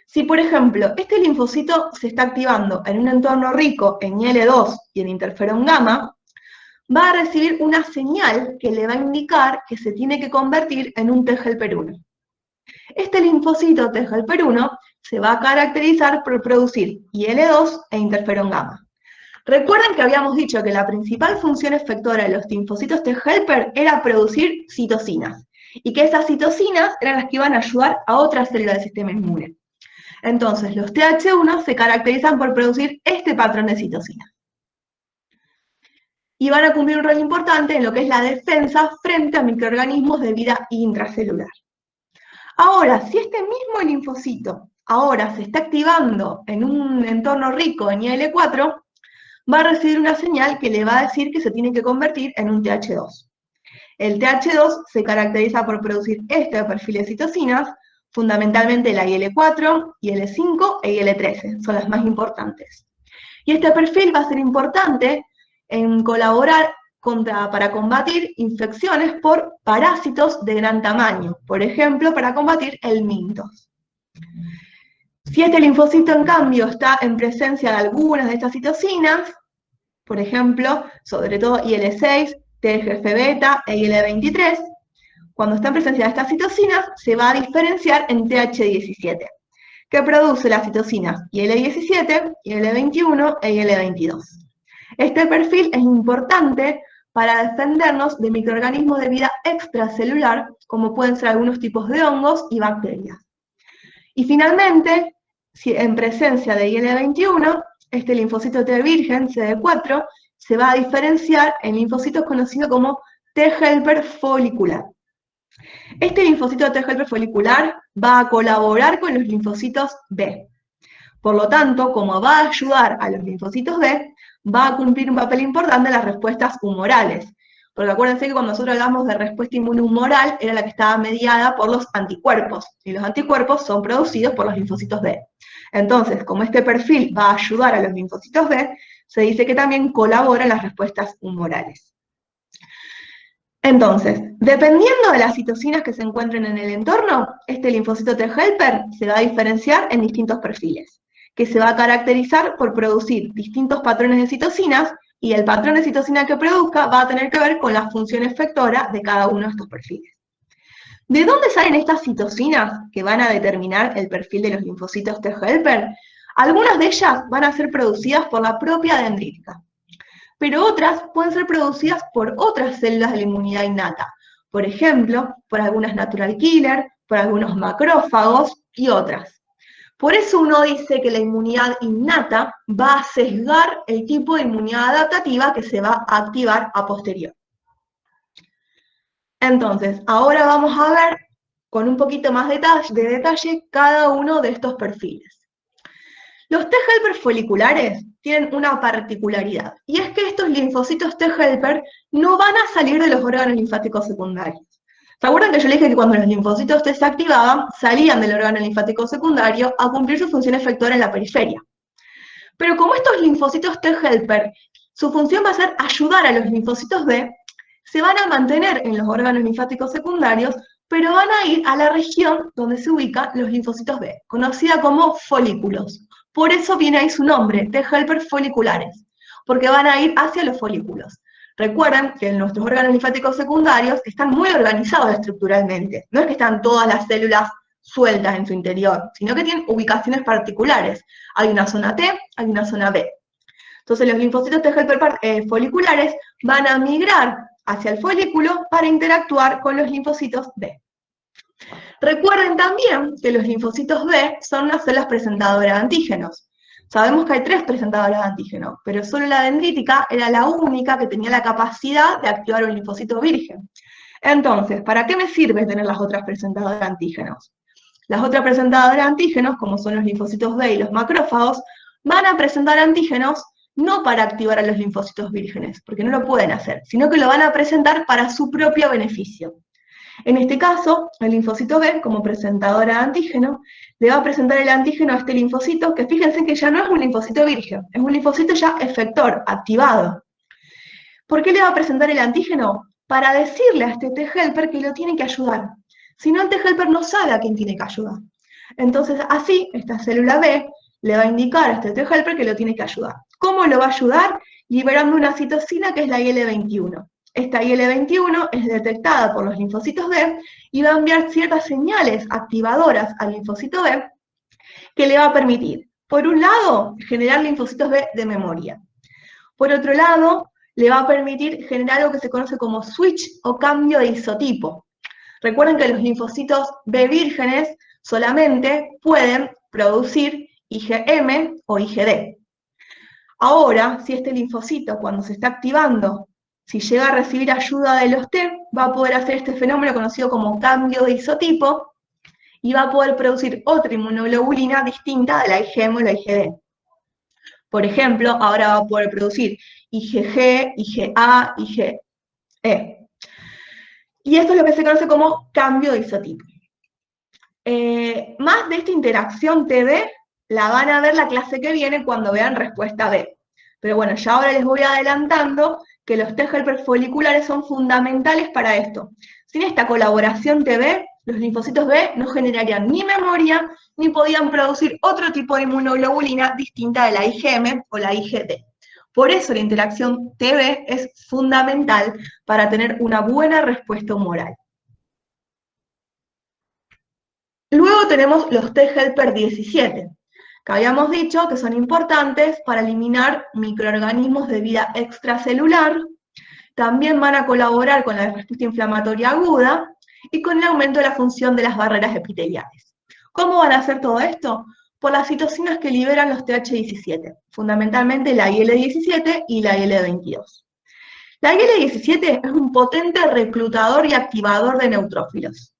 si por ejemplo este linfocito se está activando en un entorno rico en IL-2 y en interferón gamma, va a recibir una señal que le va a indicar que se tiene que convertir en un T helper 1. Este linfocito T helper 1 se va a caracterizar por producir IL-2 e interferón gamma. Recuerden que habíamos dicho que la principal función efectora de los linfocitos T helper era producir citocinas, y que esas citocinas eran las que iban a ayudar a otras células del sistema inmune. Entonces, los TH1 se caracterizan por producir este patrón de citocinas. Y van a cumplir un rol importante en lo que es la defensa frente a microorganismos de vida intracelular. Ahora, si este mismo linfocito ahora se está activando en un entorno rico en IL-4, va a recibir una señal que le va a decir que se tiene que convertir en un TH2. El TH2 se caracteriza por producir este perfil de citocinas, fundamentalmente la IL-4, IL-5 e IL-13, son las más importantes. Y este perfil va a ser importante en colaborar para combatir infecciones por parásitos de gran tamaño, por ejemplo, para combatir el MINTOS. Si este linfocito, en cambio, está en presencia de algunas de estas citocinas, por ejemplo, sobre todo IL-6, TGF-beta e IL-23, cuando está en presencia de estas citocinas, se va a diferenciar en TH17, que produce las citocinas IL-17, IL-21 e IL-22. Este perfil es importante para defendernos de microorganismos de vida extracelular, como pueden ser algunos tipos de hongos y bacterias. Y finalmente, si en presencia de IL-21, este linfocito T virgen, CD4, se va a diferenciar en linfocitos conocidos como T helper folicular. Este linfocito T helper folicular va a colaborar con los linfocitos B. Por lo tanto, como va a ayudar a los linfocitos B, va a cumplir un papel importante en las respuestas humorales. Porque acuérdense que cuando nosotros hablamos de respuesta inmune humoral, era la que estaba mediada por los anticuerpos, y los anticuerpos son producidos por los linfocitos B. Entonces, como este perfil va a ayudar a los linfocitos B, se dice que también colabora en las respuestas humorales. Entonces, dependiendo de las citocinas que se encuentren en el entorno, este linfocito T helper se va a diferenciar en distintos perfiles, que se va a caracterizar por producir distintos patrones de citocinas, y el patrón de citocina que produzca va a tener que ver con la función efectora de cada uno de estos perfiles. ¿De dónde salen estas citocinas que van a determinar el perfil de los linfocitos T helper? Algunas de ellas van a ser producidas por la propia dendrítica, pero otras pueden ser producidas por otras células de la inmunidad innata, por ejemplo, por algunas natural killer, por algunos macrófagos y otras. Por eso uno dice que la inmunidad innata va a sesgar el tipo de inmunidad adaptativa que se va a activar a posteriori. Entonces, ahora vamos a ver con un poquito más de detalle cada uno de estos perfiles. Los T helper foliculares tienen una particularidad, y es que estos linfocitos T helper no van a salir de los órganos linfáticos secundarios. ¿Se acuerdan que yo les dije que cuando los linfocitos T se activaban, salían del órgano linfático secundario a cumplir su función efectora en la periferia? Pero como estos linfocitos T helper, su función va a ser ayudar a los linfocitos B, se van a mantener en los órganos linfáticos secundarios pero van a ir a la región donde se ubican los linfocitos B, conocida como folículos. Por eso viene ahí su nombre, T helper foliculares, porque van a ir hacia los folículos. Recuerden que nuestros órganos linfáticos secundarios están muy organizados estructuralmente. No es que están todas las células sueltas en su interior, sino que tienen ubicaciones particulares. Hay una zona T, hay una zona B. Entonces los linfocitos T helper foliculares van a migrar hacia el folículo para interactuar con los linfocitos B. Recuerden también que los linfocitos B son las células presentadoras de antígenos. Sabemos que hay 3 presentadoras de antígenos, pero solo la dendrítica era la única que tenía la capacidad de activar un linfocito virgen. Entonces, ¿para qué me sirve tener las otras presentadoras de antígenos? Las otras presentadoras de antígenos, como son los linfocitos B y los macrófagos, van a presentar antígenos no para activar a los linfocitos vírgenes, porque no lo pueden hacer, sino que lo van a presentar para su propio beneficio. En este caso, el linfocito B, como presentadora de antígeno, le va a presentar el antígeno a este linfocito, que fíjense que ya no es un linfocito virgen, es un linfocito ya efector, activado. ¿Por qué le va a presentar el antígeno? Para decirle a este T helper que lo tiene que ayudar. Si no, el T helper no sabe a quién tiene que ayudar. Entonces, así, esta célula B le va a indicar a este T helper que lo tiene que ayudar. ¿Cómo lo va a ayudar? Liberando una citosina que es la IL-21. Esta IL-21 es detectada por los linfocitos B y va a enviar ciertas señales activadoras al linfocito B que le va a permitir, por un lado, generar linfocitos B de memoria. Por otro lado, le va a permitir generar algo que se conoce como switch o cambio de isotipo. Recuerden que los linfocitos B vírgenes solamente pueden producir IgM o IgD. Ahora, si este linfocito, cuando se está activando, si llega a recibir ayuda de los T, va a poder hacer este fenómeno conocido como cambio de isotipo y va a poder producir otra inmunoglobulina distinta de la IgM o la IgD. Por ejemplo, ahora va a poder producir IgG, IgA, IgE. Y esto es lo que se conoce como cambio de isotipo. Más de esta interacción TB la van a ver la clase que viene cuando vean respuesta B. Pero bueno, ya ahora les voy adelantando que los T helper foliculares son fundamentales para esto. Sin esta colaboración TB, los linfocitos B no generarían ni memoria, ni podían producir otro tipo de inmunoglobulina distinta de la IgM o la IgD. Por eso la interacción TB es fundamental para tener una buena respuesta humoral. Luego tenemos los T helper 17, que habíamos dicho que son importantes para eliminar microorganismos de vida extracelular. También van a colaborar con la respuesta inflamatoria aguda y con el aumento de la función de las barreras epiteliales. ¿Cómo van a hacer todo esto? Por las citocinas que liberan los TH17, fundamentalmente la IL-17 y la IL-22. La IL-17 es un potente reclutador y activador de neutrófilos.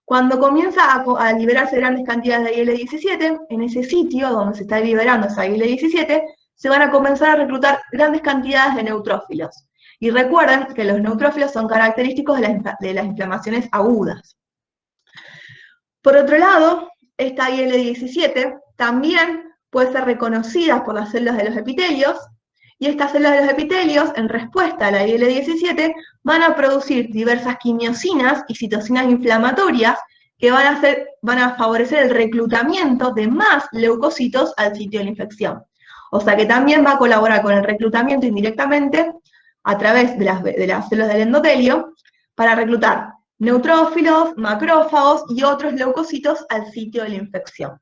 Cuando comienza a liberarse grandes cantidades de IL-17, en ese sitio donde se está liberando esa IL-17, se van a comenzar a reclutar grandes cantidades de neutrófilos. Y recuerden que los neutrófilos son característicos de las inflamaciones agudas. Por otro lado, esta IL-17 también puede ser reconocida por las células de los epitelios, y estas células de los epitelios, en respuesta a la IL-17, van a producir diversas quimiosinas y citocinas inflamatorias que van a favorecer el reclutamiento de más leucocitos al sitio de la infección. O sea que también va a colaborar con el reclutamiento indirectamente a través de las células del endotelio para reclutar neutrófilos, macrófagos y otros leucocitos al sitio de la infección.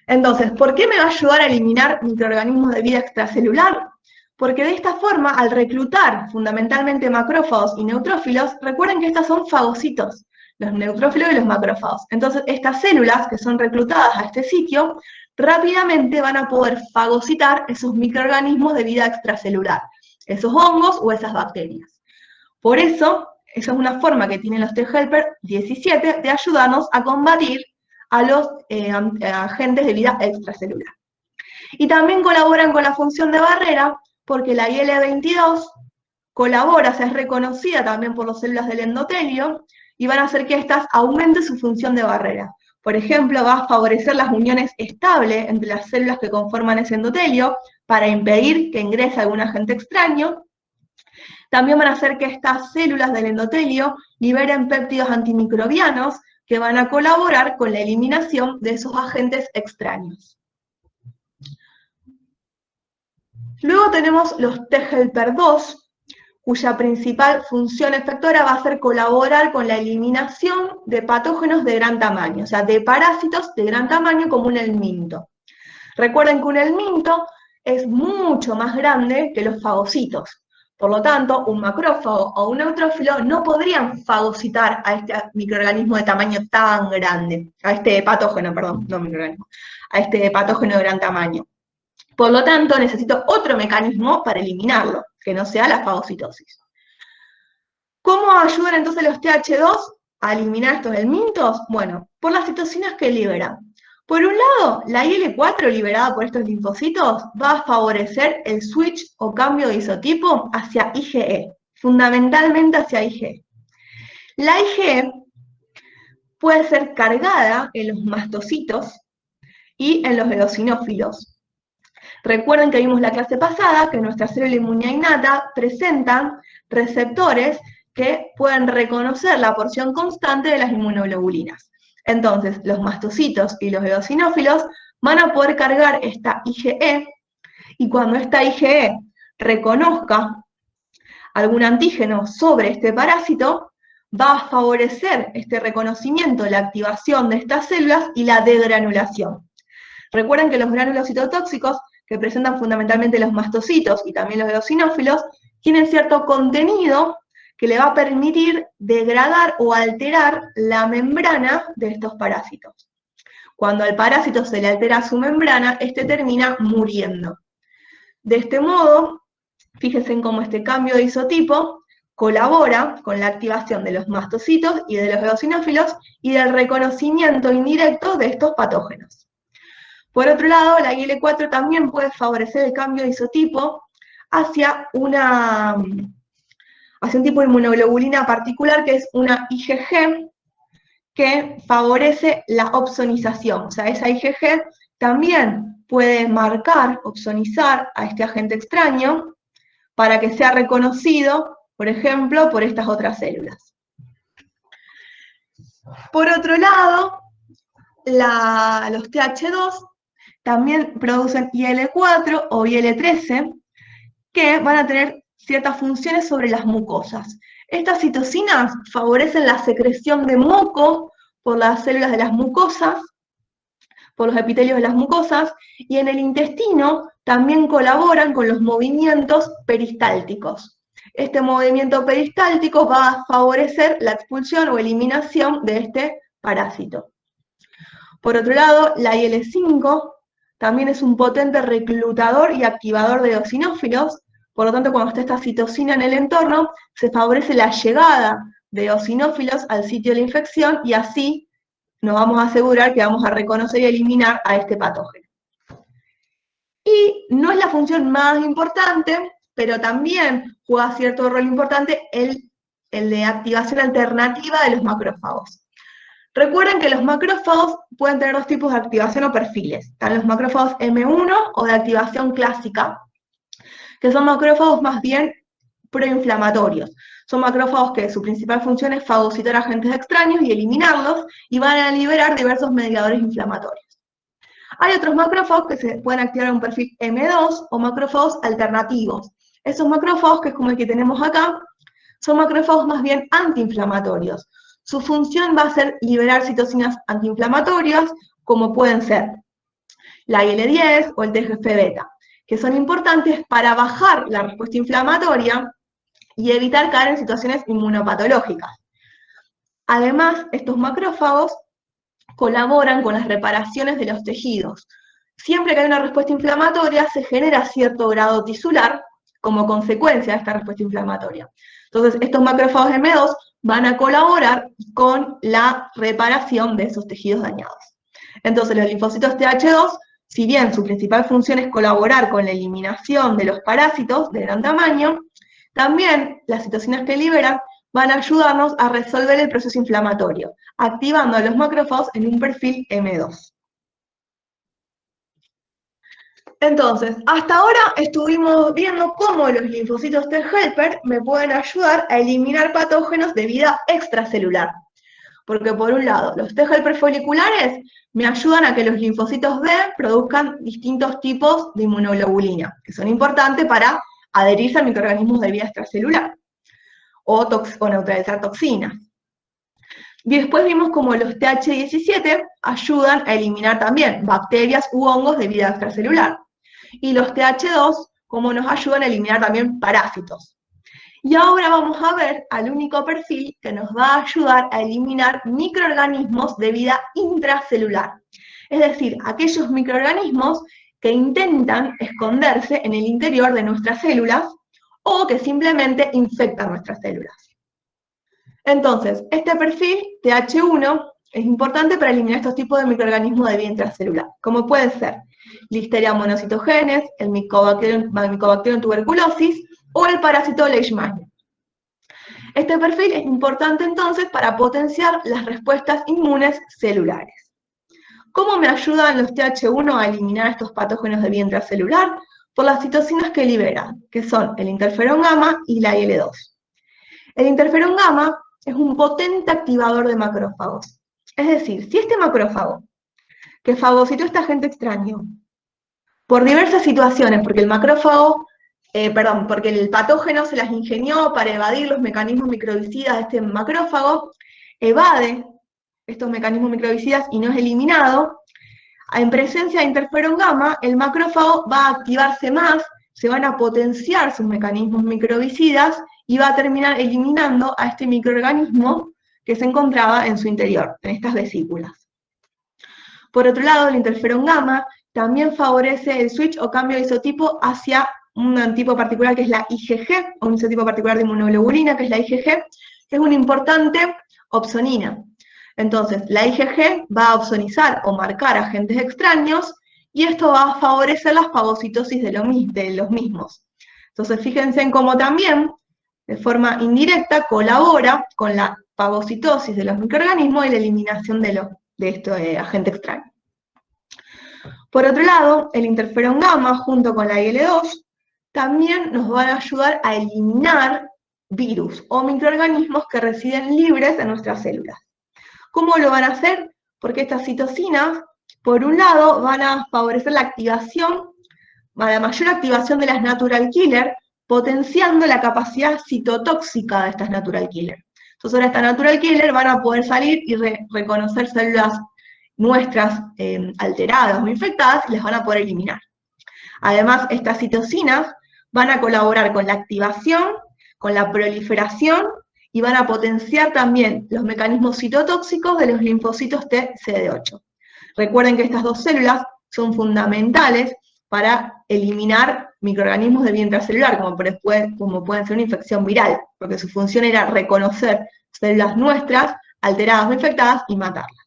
Entonces, ¿por qué me va a ayudar a eliminar microorganismos de vida extracelular? Porque de esta forma, al reclutar fundamentalmente macrófagos y neutrófilos, recuerden que estos son fagocitos, los neutrófilos y los macrófagos. Entonces, estas células que son reclutadas a este sitio, rápidamente van a poder fagocitar esos microorganismos de vida extracelular, esos hongos o esas bacterias. Por eso, esa es una forma que tienen los T helper 17 de ayudarnos a combatir a los agentes de vida extracelular. Y también colaboran con la función de barrera, porque la IL-22 colabora, o sea, es reconocida también por las células del endotelio, y van a hacer que éstas aumenten su función de barrera. Por ejemplo, va a favorecer las uniones estables entre las células que conforman ese endotelio, para impedir que ingrese algún agente extraño. también van a hacer que estas células del endotelio liberen péptidos antimicrobianos que van a colaborar con la eliminación de esos agentes extraños. Luego tenemos los T-helper 2, cuya principal función efectora va a ser colaborar con la eliminación de patógenos de gran tamaño, o sea, de parásitos de gran tamaño como un helminto. Recuerden que un helminto es mucho más grande que los fagocitos. Por lo tanto, un macrófago o un neutrófilo no podrían fagocitar a este microorganismo de tamaño tan grande, a este patógeno, perdón, no microorganismo, a este patógeno de gran tamaño. Por lo tanto, necesito otro mecanismo para eliminarlo, que no sea la fagocitosis. ¿Cómo ayudan entonces los TH2 a eliminar estos helmintos? Bueno, por las citocinas que liberan. Por un lado, la IL-4 liberada por estos linfocitos va a favorecer el switch o cambio de isotipo hacia IgE, fundamentalmente hacia IgE. La IgE puede ser cargada en los mastocitos y en los eosinófilos. Recuerden que vimos la clase pasada que nuestra célula inmune innata presentan receptores que pueden reconocer la porción constante de las inmunoglobulinas. Entonces, los mastocitos y los eosinófilos van a poder cargar esta IgE, y cuando esta IgE reconozca algún antígeno sobre este parásito, va a favorecer este reconocimiento, la activación de estas células y la degranulación. Recuerden que los gránulos citotóxicos, que presentan fundamentalmente los mastocitos y también los eosinófilos, tienen cierto contenido que le va a permitir degradar o alterar la membrana de estos parásitos. Cuando al parásito se le altera su membrana, este termina muriendo. De este modo, fíjense en cómo este cambio de isotipo colabora con la activación de los mastocitos y de los eosinófilos y del reconocimiento indirecto de estos patógenos. Por otro lado, la IL-4 también puede favorecer el cambio de isotipo hacia un tipo de inmunoglobulina particular que es una IgG, que favorece la opsonización. O sea, esa IgG también puede marcar, opsonizar a este agente extraño para que sea reconocido, por ejemplo, por estas otras células. Por otro lado, los TH2 también producen IL-4 o IL-13, que van a tener ciertas funciones sobre las mucosas. Estas citocinas favorecen la secreción de moco por las células de las mucosas, por los epitelios de las mucosas, y en el intestino también colaboran con los movimientos peristálticos. Este movimiento peristáltico va a favorecer la expulsión o eliminación de este parásito. Por otro lado, la IL-5 también es un potente reclutador y activador de eosinófilos. Por lo tanto, cuando está esta citocina en el entorno, se favorece la llegada de eosinófilos al sitio de la infección y así nos vamos a asegurar que vamos a reconocer y eliminar a este patógeno. Y no es la función más importante, pero también juega cierto rol importante el de activación alternativa de los macrófagos. Recuerden que los macrófagos pueden tener dos tipos de activación o perfiles. Están los macrófagos M1 o de activación clásica, que son macrófagos más bien proinflamatorios. Son macrófagos que su principal función es fagocitar agentes extraños y eliminarlos, y van a liberar diversos mediadores inflamatorios. Hay otros macrófagos que se pueden activar en un perfil M2 o macrófagos alternativos. Esos macrófagos, que es como el que tenemos acá, son macrófagos más bien antiinflamatorios. Su función va a ser liberar citocinas antiinflamatorias, como pueden ser la IL-10 o el TGF-beta, que son importantes para bajar la respuesta inflamatoria y evitar caer en situaciones inmunopatológicas. Además, estos macrófagos colaboran con las reparaciones de los tejidos. Siempre que hay una respuesta inflamatoria, se genera cierto grado tisular como consecuencia de esta respuesta inflamatoria. Entonces, estos macrófagos M2 van a colaborar con la reparación de esos tejidos dañados. Entonces, los linfocitos TH2, si bien su principal función es colaborar con la eliminación de los parásitos de gran tamaño, también las citocinas que liberan van a ayudarnos a resolver el proceso inflamatorio, activando a los macrófagos en un perfil M2. Entonces, hasta ahora estuvimos viendo cómo los linfocitos T helper me pueden ayudar a eliminar patógenos de vida extracelular. Porque por un lado, los T helper foliculares me ayudan a que los linfocitos B produzcan distintos tipos de inmunoglobulina, que son importantes para adherirse a microorganismos de vida extracelular o neutralizar toxinas. Y después vimos cómo los TH17 ayudan a eliminar también bacterias u hongos de vida extracelular. Y los TH2, cómo nos ayudan a eliminar también parásitos. Y ahora vamos a ver al único perfil que nos va a ayudar a eliminar microorganismos de vida intracelular. Es decir, aquellos microorganismos que intentan esconderse en el interior de nuestras células o que simplemente infectan nuestras células. Entonces, este perfil TH1 es importante para eliminar estos tipos de microorganismos de vida intracelular, como pueden ser Listeria monocytogenes, el Mycobacterium tuberculosis o el parásito Leishmania. Este perfil es importante entonces para potenciar las respuestas inmunes celulares. ¿Cómo me ayudan los TH1 a eliminar estos patógenos de vida intracelular? Por las citocinas que liberan, que son el interferón gamma y la IL-2. El interferón gamma es un potente activador de macrófagos. Es decir, si este macrófago que fagocitó a este agente extraño por diversas situaciones, porque el macrófago, porque el patógeno se las ingenió para evadir los mecanismos microbicidas de este macrófago, evade estos mecanismos microbicidas y no es eliminado, en presencia de interferón gamma, el macrófago va a activarse más, se van a potenciar sus mecanismos microbicidas y va a terminar eliminando a este microorganismo que se encontraba en su interior, en estas vesículas. Por otro lado, el interferón gamma también favorece el switch o cambio de isotipo hacia un tipo particular que es la IgG, o un isotipo particular de inmunoglobulina, que es la IgG, que es una importante opsonina. Entonces, la IgG va a opsonizar o marcar agentes extraños, y esto va a favorecer la fagocitosis de los mismos. Entonces, fíjense en cómo también, de forma indirecta, colabora con la fagocitosis de los microorganismos y la eliminación de este agente extraño. Por otro lado, el interferón gamma junto con la IL-2 también nos van a ayudar a eliminar virus o microorganismos que residen libres en nuestras células. ¿Cómo lo van a hacer? Porque estas citocinas, por un lado, van a favorecer la mayor activación de las natural killer, potenciando la capacidad citotóxica de estas natural killer. Entonces ahora estas natural killer van a poder salir y reconocer células nuestras alteradas o infectadas y las van a poder eliminar. Además, estas citocinas van a colaborar con la activación, con la proliferación y van a potenciar también los mecanismos citotóxicos de los linfocitos T CD8. Recuerden que estas dos células son fundamentales para eliminar microorganismos de vida intracelular, como pueden ser una infección viral, porque su función era reconocer células nuestras alteradas o infectadas y matarlas.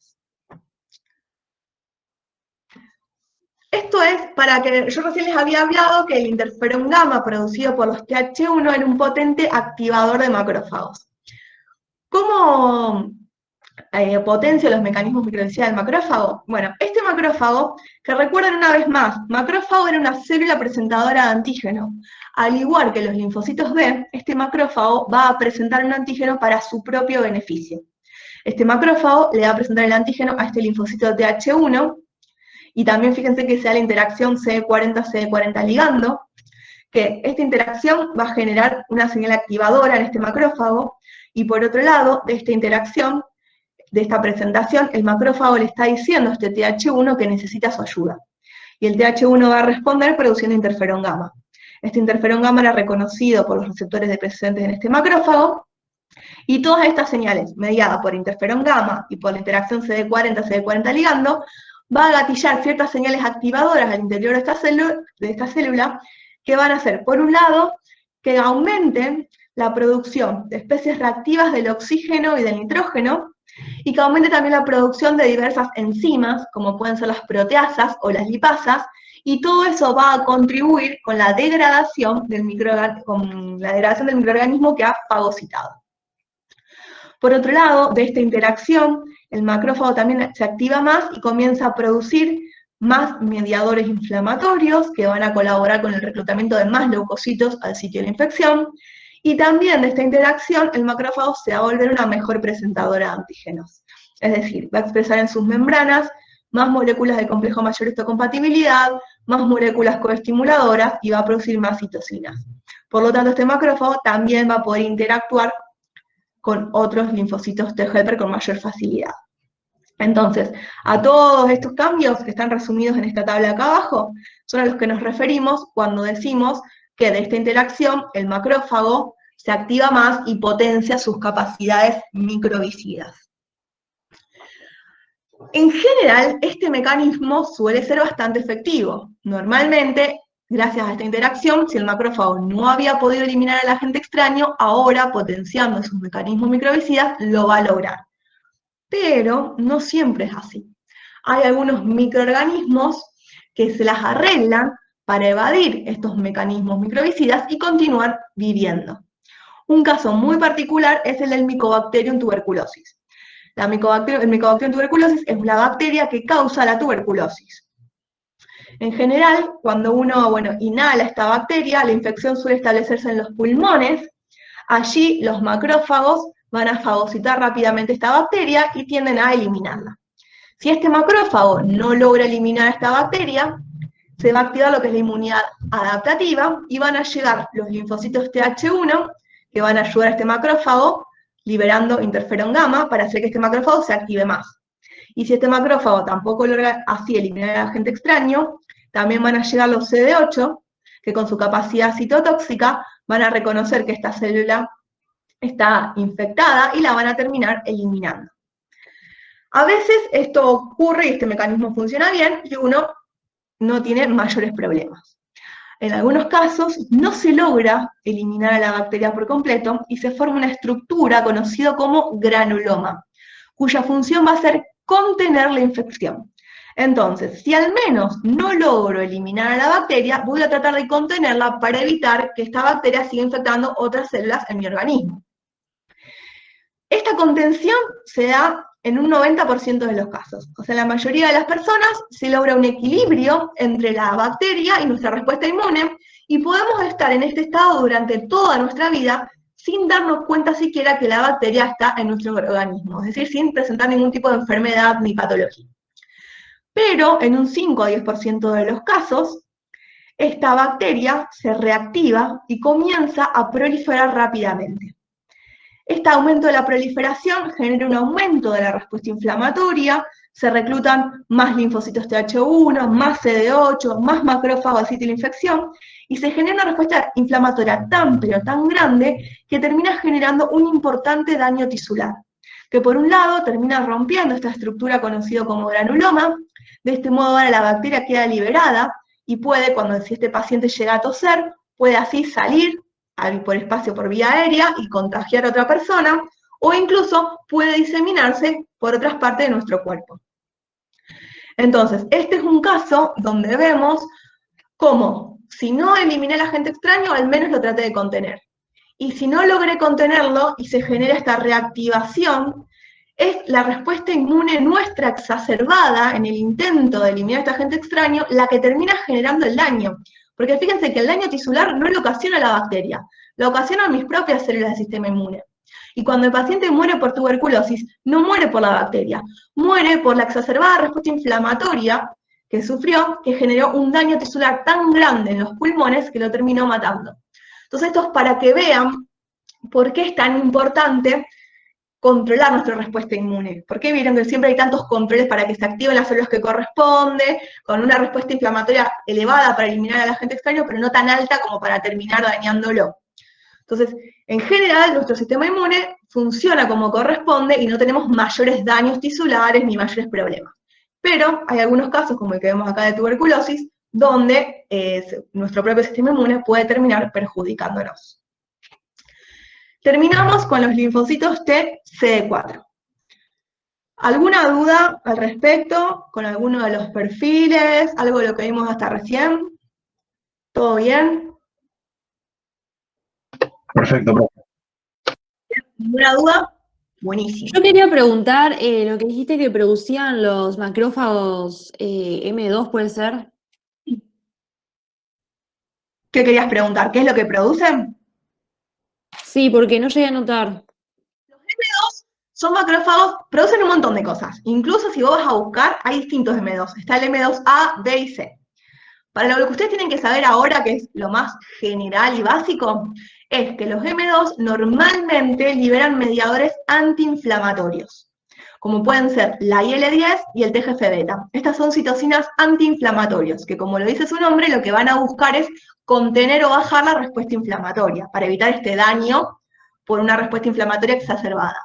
Esto es para que, yo recién les había hablado que el interferón gamma producido por los TH1 era un potente activador de macrófagos. ¿Cómo potencia los mecanismos microbicidas del macrófago? Bueno, este macrófago, que recuerden una vez más, macrófago era una célula presentadora de antígeno. Al igual que los linfocitos B, este macrófago va a presentar un antígeno para su propio beneficio. Este macrófago le va a presentar el antígeno a este linfocito TH1, y también fíjense que se da la interacción CD40-CD40 ligando, que esta interacción va a generar una señal activadora en este macrófago, y por otro lado, de esta interacción, de esta presentación, el macrófago le está diciendo a este TH1 que necesita su ayuda. Y el TH1 va a responder produciendo interferón gamma. Este interferón gamma era reconocido por los receptores presentes en este macrófago, y todas estas señales, mediadas por interferón gamma y por la interacción CD40-CD40 ligando, va a gatillar ciertas señales activadoras al interior de esta célula, que van a hacer, por un lado, que aumente la producción de especies reactivas del oxígeno y del nitrógeno, y que aumente también la producción de diversas enzimas, como pueden ser las proteasas o las lipasas, y todo eso va a contribuir con la degradación del microorganismo que ha fagocitado. Por otro lado, de esta interacción, el macrófago también se activa más y comienza a producir más mediadores inflamatorios que van a colaborar con el reclutamiento de más leucocitos al sitio de la infección, y también de esta interacción el macrófago se va a volver una mejor presentadora de antígenos. Es decir, va a expresar en sus membranas más moléculas de complejo mayor histocompatibilidad, más moléculas coestimuladoras y va a producir más citocinas. Por lo tanto, este macrófago también va a poder interactuar con otros linfocitos T helper con mayor facilidad. Entonces, a todos estos cambios que están resumidos en esta tabla acá abajo, son a los que nos referimos cuando decimos que de esta interacción el macrófago se activa más y potencia sus capacidades microvicidas. En general, este mecanismo suele ser bastante efectivo. Normalmente, gracias a esta interacción, si el macrófago no había podido eliminar al agente extraño, ahora, potenciando sus mecanismos microvicidas, lo va a lograr. Pero no siempre es así. Hay algunos microorganismos que se las arreglan para evadir estos mecanismos microvicidas y continuar viviendo. Un caso muy particular es el del Mycobacterium tuberculosis. El Mycobacterium tuberculosis es la bacteria que causa la tuberculosis. En general, cuando uno inhala esta bacteria, la infección suele establecerse en los pulmones. Allí los macrófagos van a fagocitar rápidamente esta bacteria y tienden a eliminarla. Si este macrófago no logra eliminar esta bacteria, se va a activar lo que es la inmunidad adaptativa y van a llegar los linfocitos TH1 que van a ayudar a este macrófago liberando interferón gamma para hacer que este macrófago se active más. Y si este macrófago tampoco logra así eliminar al agente extraño, también van a llegar los CD8 que con su capacidad citotóxica van a reconocer que esta célula está infectada y la van a terminar eliminando. A veces esto ocurre y este mecanismo funciona bien y uno no tiene mayores problemas. En algunos casos no se logra eliminar a la bacteria por completo y se forma una estructura conocida como granuloma, cuya función va a ser contener la infección. Entonces, si al menos no logro eliminar a la bacteria, voy a tratar de contenerla para evitar que esta bacteria siga infectando otras células en mi organismo. Esta contención se da en un 90% de los casos. O sea, en la mayoría de las personas se logra un equilibrio entre la bacteria y nuestra respuesta inmune, y podemos estar en este estado durante toda nuestra vida sin darnos cuenta siquiera que la bacteria está en nuestro organismo, es decir, sin presentar ningún tipo de enfermedad ni patología. Pero en un 5 a 10% de los casos, esta bacteria se reactiva y comienza a proliferar rápidamente. Este aumento de la proliferación genera un aumento de la respuesta inflamatoria, se reclutan más linfocitos TH1, más CD8, más macrófagos al sitio de la infección, y se genera una respuesta inflamatoria tan pero tan grande que termina generando un importante daño tisular, que por un lado termina rompiendo esta estructura conocida como granuloma. De este modo ahora la bacteria queda liberada y puede, si este paciente llega a toser, puede así salir por espacio por vía aérea y contagiar a otra persona, o incluso puede diseminarse por otras partes de nuestro cuerpo. Entonces, este es un caso donde vemos cómo, si no eliminé al agente extraño, al menos lo traté de contener. Y si no logré contenerlo y se genera esta reactivación, es la respuesta inmune nuestra exacerbada en el intento de eliminar a este agente extraño la que termina generando el daño. Porque fíjense que el daño tisular no lo ocasiona la bacteria, lo ocasionan mis propias células del sistema inmune. Y cuando el paciente muere por tuberculosis, no muere por la bacteria, muere por la exacerbada respuesta inflamatoria que sufrió, que generó un daño tisular tan grande en los pulmones que lo terminó matando. Entonces esto es para que vean por qué es tan importante controlar nuestra respuesta inmune. ¿Por qué vieron que siempre hay tantos controles para que se activen las células que corresponde, con una respuesta inflamatoria elevada para eliminar al agente extraño, pero no tan alta como para terminar dañándolo? Entonces, en general, nuestro sistema inmune funciona como corresponde y no tenemos mayores daños tisulares ni mayores problemas. Pero hay algunos casos, como el que vemos acá de tuberculosis, donde nuestro propio sistema inmune puede terminar perjudicándonos. Terminamos con los linfocitos T CD4. ¿Alguna duda al respecto con alguno de los perfiles? ¿Algo de lo que vimos hasta recién? ¿Todo bien? Perfecto. ¿Ninguna duda? Buenísimo. Yo quería preguntar, lo que dijiste que producían los macrófagos M2, ¿puede ser? ¿Qué querías preguntar? ¿Qué es lo que producen? Sí, porque no llegué a notar. Son macrófagos, producen un montón de cosas. Incluso si vos vas a buscar, hay distintos M2. Está el M2A, B y C. Para lo que ustedes tienen que saber ahora, que es lo más general y básico, es que los M2 normalmente liberan mediadores antiinflamatorios, como pueden ser la IL-10 y el TGF-beta. Estas son citocinas antiinflamatorios, que como lo dice su nombre, lo que van a buscar es contener o bajar la respuesta inflamatoria, para evitar este daño por una respuesta inflamatoria exacerbada.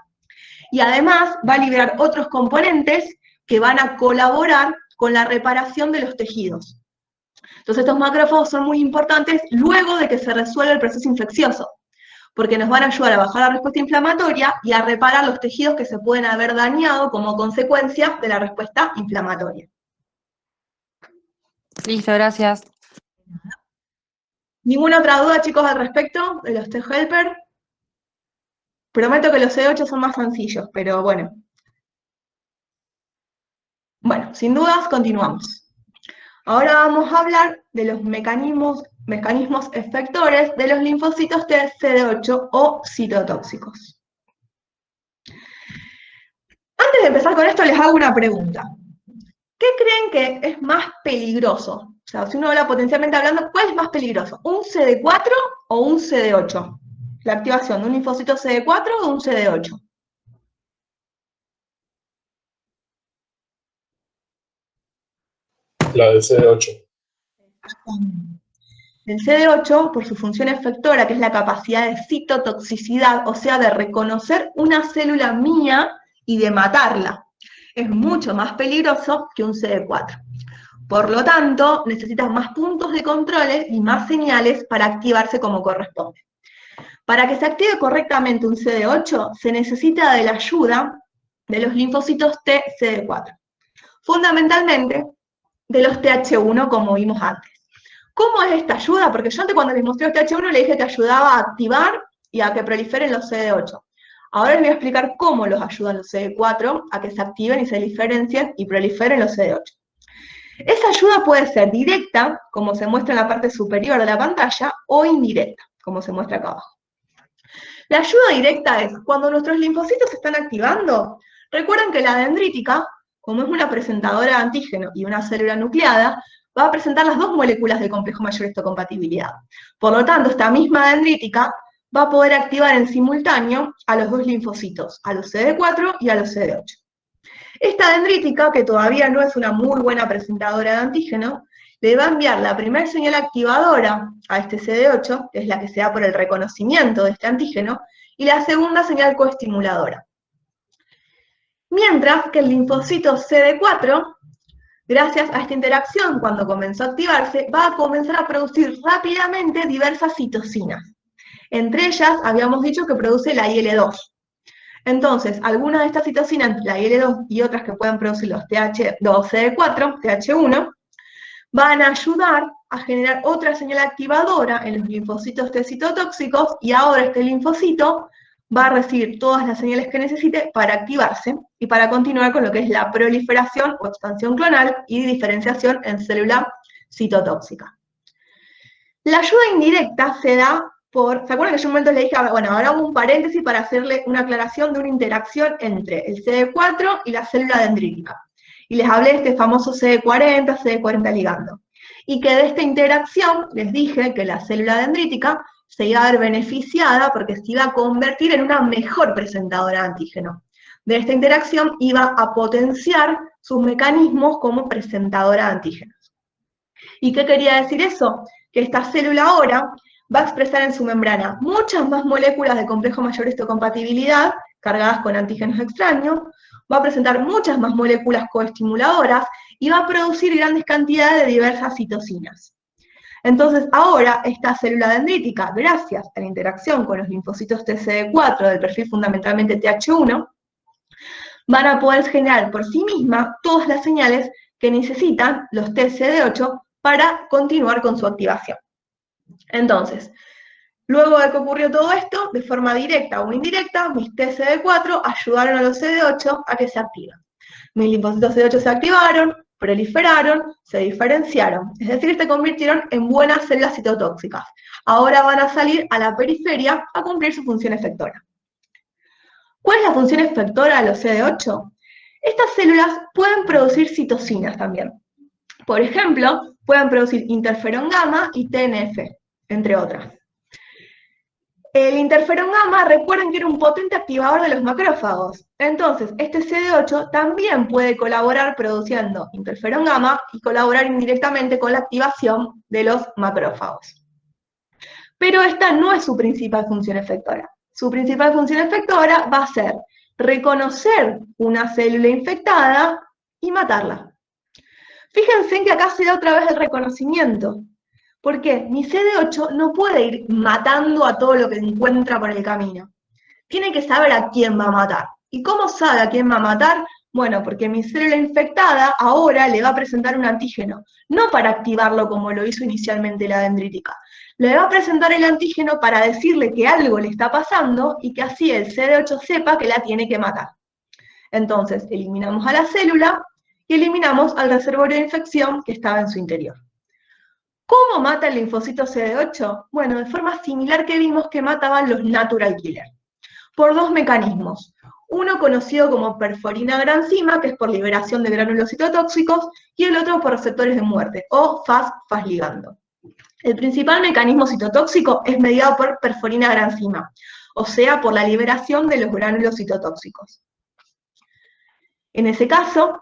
Y además va a liberar otros componentes que van a colaborar con la reparación de los tejidos. Entonces estos macrófagos son muy importantes luego de que se resuelva el proceso infeccioso, porque nos van a ayudar a bajar la respuesta inflamatoria y a reparar los tejidos que se pueden haber dañado como consecuencia de la respuesta inflamatoria. Listo, gracias. ¿Ninguna otra duda, chicos, al respecto de los T-Helper? Prometo que los C8 son más sencillos, pero bueno. Bueno, sin dudas, continuamos. Ahora vamos a hablar de los mecanismos efectores de los linfocitos T CD8 o citotóxicos. Antes de empezar con esto, les hago una pregunta. ¿Qué creen que es más peligroso? O sea, si uno habla potencialmente hablando, ¿cuál es más peligroso? ¿Un CD4 o un CD8? La activación de un linfocito CD4 o un CD8. La del CD8. El CD8, por su función efectora, que es la capacidad de citotoxicidad, o sea, de reconocer una célula mía y de matarla, es mucho más peligroso que un CD4. Por lo tanto, necesitas más puntos de control y más señales para activarse como corresponde. Para que se active correctamente un CD8, se necesita de la ayuda de los linfocitos T CD4. Fundamentalmente, de los TH1, como vimos antes. ¿Cómo es esta ayuda? Porque yo antes cuando les mostré los TH1 le dije que ayudaba a activar y a que proliferen los CD8. Ahora les voy a explicar cómo los ayudan los CD4 a que se activen y se diferencien y proliferen los CD8. Esa ayuda puede ser directa, como se muestra en la parte superior de la pantalla, o indirecta, como se muestra acá abajo. La ayuda directa es cuando nuestros linfocitos se están activando. Recuerden que la dendrítica, como es una presentadora de antígeno y una célula nucleada, va a presentar las dos moléculas de complejo mayor histocompatibilidad. Por lo tanto, esta misma dendrítica va a poder activar en simultáneo a los dos linfocitos, a los CD4 y a los CD8. Esta dendrítica, que todavía no es una muy buena presentadora de antígeno, le va a enviar la primera señal activadora a este CD8, que es la que se da por el reconocimiento de este antígeno, y la segunda señal coestimuladora. Mientras que el linfocito CD4, gracias a esta interacción, cuando comenzó a activarse, va a comenzar a producir rápidamente diversas citocinas. Entre ellas, habíamos dicho que produce la IL-2. Entonces, algunas de estas citocinas, la IL-2 y otras que pueden producir los CD4, TH1, van a ayudar a generar otra señal activadora en los linfocitos T citotóxicos y ahora este linfocito va a recibir todas las señales que necesite para activarse y para continuar con lo que es la proliferación o expansión clonal y diferenciación en célula citotóxica. La ayuda indirecta se da por, ¿se acuerdan que yo un momento le dije, bueno, ahora hago un paréntesis para hacerle una aclaración de una interacción entre el CD4 y la célula dendrítica? Y les hablé de este famoso CD40, CD40 ligando. Y que de esta interacción les dije que la célula dendrítica se iba a ver beneficiada porque se iba a convertir en una mejor presentadora de antígeno. De esta interacción iba a potenciar sus mecanismos como presentadora de antígenos. ¿Y qué quería decir eso? Que esta célula ahora va a expresar en su membrana muchas más moléculas de complejo mayor histocompatibilidad cargadas con antígenos extraños, va a presentar muchas más moléculas coestimuladoras y va a producir grandes cantidades de diversas citocinas. Entonces, ahora esta célula dendrítica, gracias a la interacción con los linfocitos TCD4 del perfil fundamentalmente TH1, van a poder generar por sí misma todas las señales que necesitan los TCD8 para continuar con su activación. Entonces, Luego de que ocurrió todo esto, de forma directa o indirecta, mis TCD4 ayudaron a los CD8 a que se activen. Mis linfocitos CD8 se activaron, proliferaron, se diferenciaron, es decir, se convirtieron en buenas células citotóxicas. Ahora van a salir a la periferia a cumplir su función efectora. ¿Cuál es la función efectora de los CD8? Estas células pueden producir citocinas también. Por ejemplo, pueden producir interferón gamma y TNF, entre otras. El interferón gamma, recuerden que era un potente activador de los macrófagos. Entonces, este CD8 también puede colaborar produciendo interferón gamma y colaborar indirectamente con la activación de los macrófagos. Pero esta no es su principal función efectora. Su principal función efectora va a ser reconocer una célula infectada y matarla. Fíjense en que acá se da otra vez el reconocimiento. ¿Por qué? Mi CD8 no puede ir matando a todo lo que encuentra por el camino. Tiene que saber a quién va a matar. ¿Y cómo sabe a quién va a matar? Bueno, porque mi célula infectada ahora le va a presentar un antígeno, no para activarlo como lo hizo inicialmente la dendrítica. Le va a presentar el antígeno para decirle que algo le está pasando y que así el CD8 sepa que la tiene que matar. Entonces, eliminamos a la célula y eliminamos al reservorio de infección que estaba en su interior. ¿Cómo mata el linfocito CD8? Bueno, de forma similar que vimos que mataban los natural killers, por dos mecanismos. Uno conocido como perforina granzima, que es por liberación de gránulos citotóxicos, y el otro por receptores de muerte, o FAS ligando. El principal mecanismo citotóxico es mediado por perforina granzima, o sea, por la liberación de los gránulos citotóxicos. En ese caso,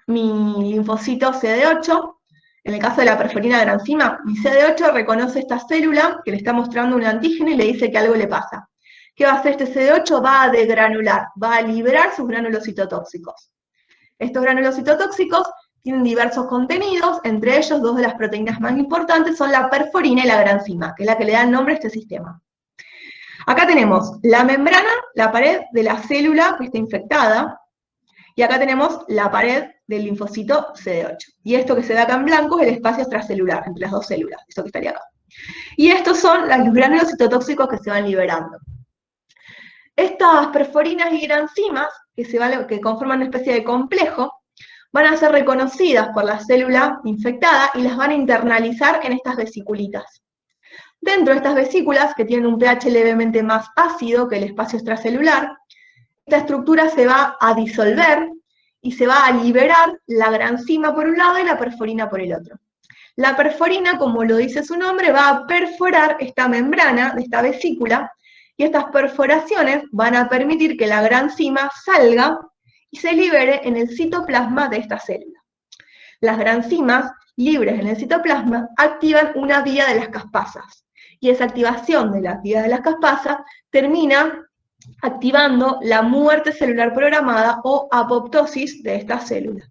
mi linfocito CD8, en el caso de la perforina granzima, mi CD8 reconoce esta célula que le está mostrando un antígeno y le dice que algo le pasa. ¿Qué va a hacer este CD8? Va a degranular, va a liberar sus gránulos citotóxicos. Estos gránulos citotóxicos tienen diversos contenidos, entre ellos dos de las proteínas más importantes son la perforina y la granzima, que es la que le da el nombre a este sistema. Acá tenemos la membrana, la pared de la célula que está infectada, y acá tenemos la pared del linfocito CD8. Y esto que se ve acá en blanco es el espacio extracelular, entre las dos células, eso que estaría acá. Y estos son los gránulos citotóxicos que se van liberando. Estas perforinas y granzimas, que conforman una especie de complejo, van a ser reconocidas por la célula infectada y las van a internalizar en estas vesiculitas. Dentro de estas vesículas, que tienen un pH levemente más ácido que el espacio extracelular, esta estructura se va a disolver y se va a liberar la granzima por un lado y la perforina por el otro. La perforina, como lo dice su nombre, va a perforar esta membrana de esta vesícula y estas perforaciones van a permitir que la granzima salga y se libere en el citoplasma de esta célula. Las granzimas libres en el citoplasma activan una vía de las caspasas y esa activación de las vías de las caspasas termina activando la muerte celular programada o apoptosis de esta célula.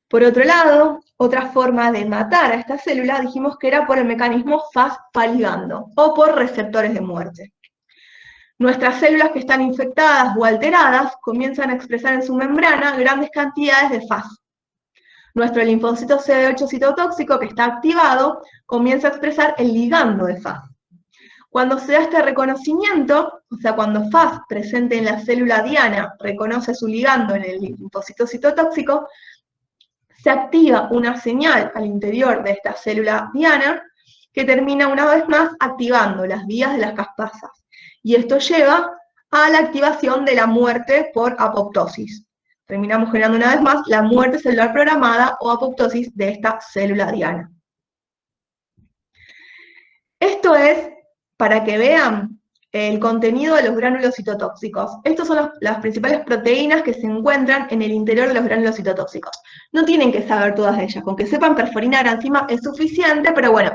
Por otro lado, otra forma de matar a esta célula dijimos que era por el mecanismo FAS ligando o por receptores de muerte. Nuestras células que están infectadas o alteradas comienzan a expresar en su membrana grandes cantidades de FAS. Nuestro linfocito CD8 citotóxico que está activado comienza a expresar el ligando de FAS. Cuando se da este reconocimiento, o sea, cuando FAS presente en la célula diana reconoce su ligando en el linfocito citotóxico, se activa una señal al interior de esta célula diana que termina una vez más activando las vías de las caspasas. Y esto lleva a la activación de la muerte por apoptosis. Terminamos generando una vez más la muerte celular programada o apoptosis de esta célula diana. Esto es para que vean el contenido de los gránulos citotóxicos. Estas son las principales proteínas que se encuentran en el interior de los gránulos citotóxicos. No tienen que saber todas ellas, con que sepan perforina granzima es suficiente, pero bueno,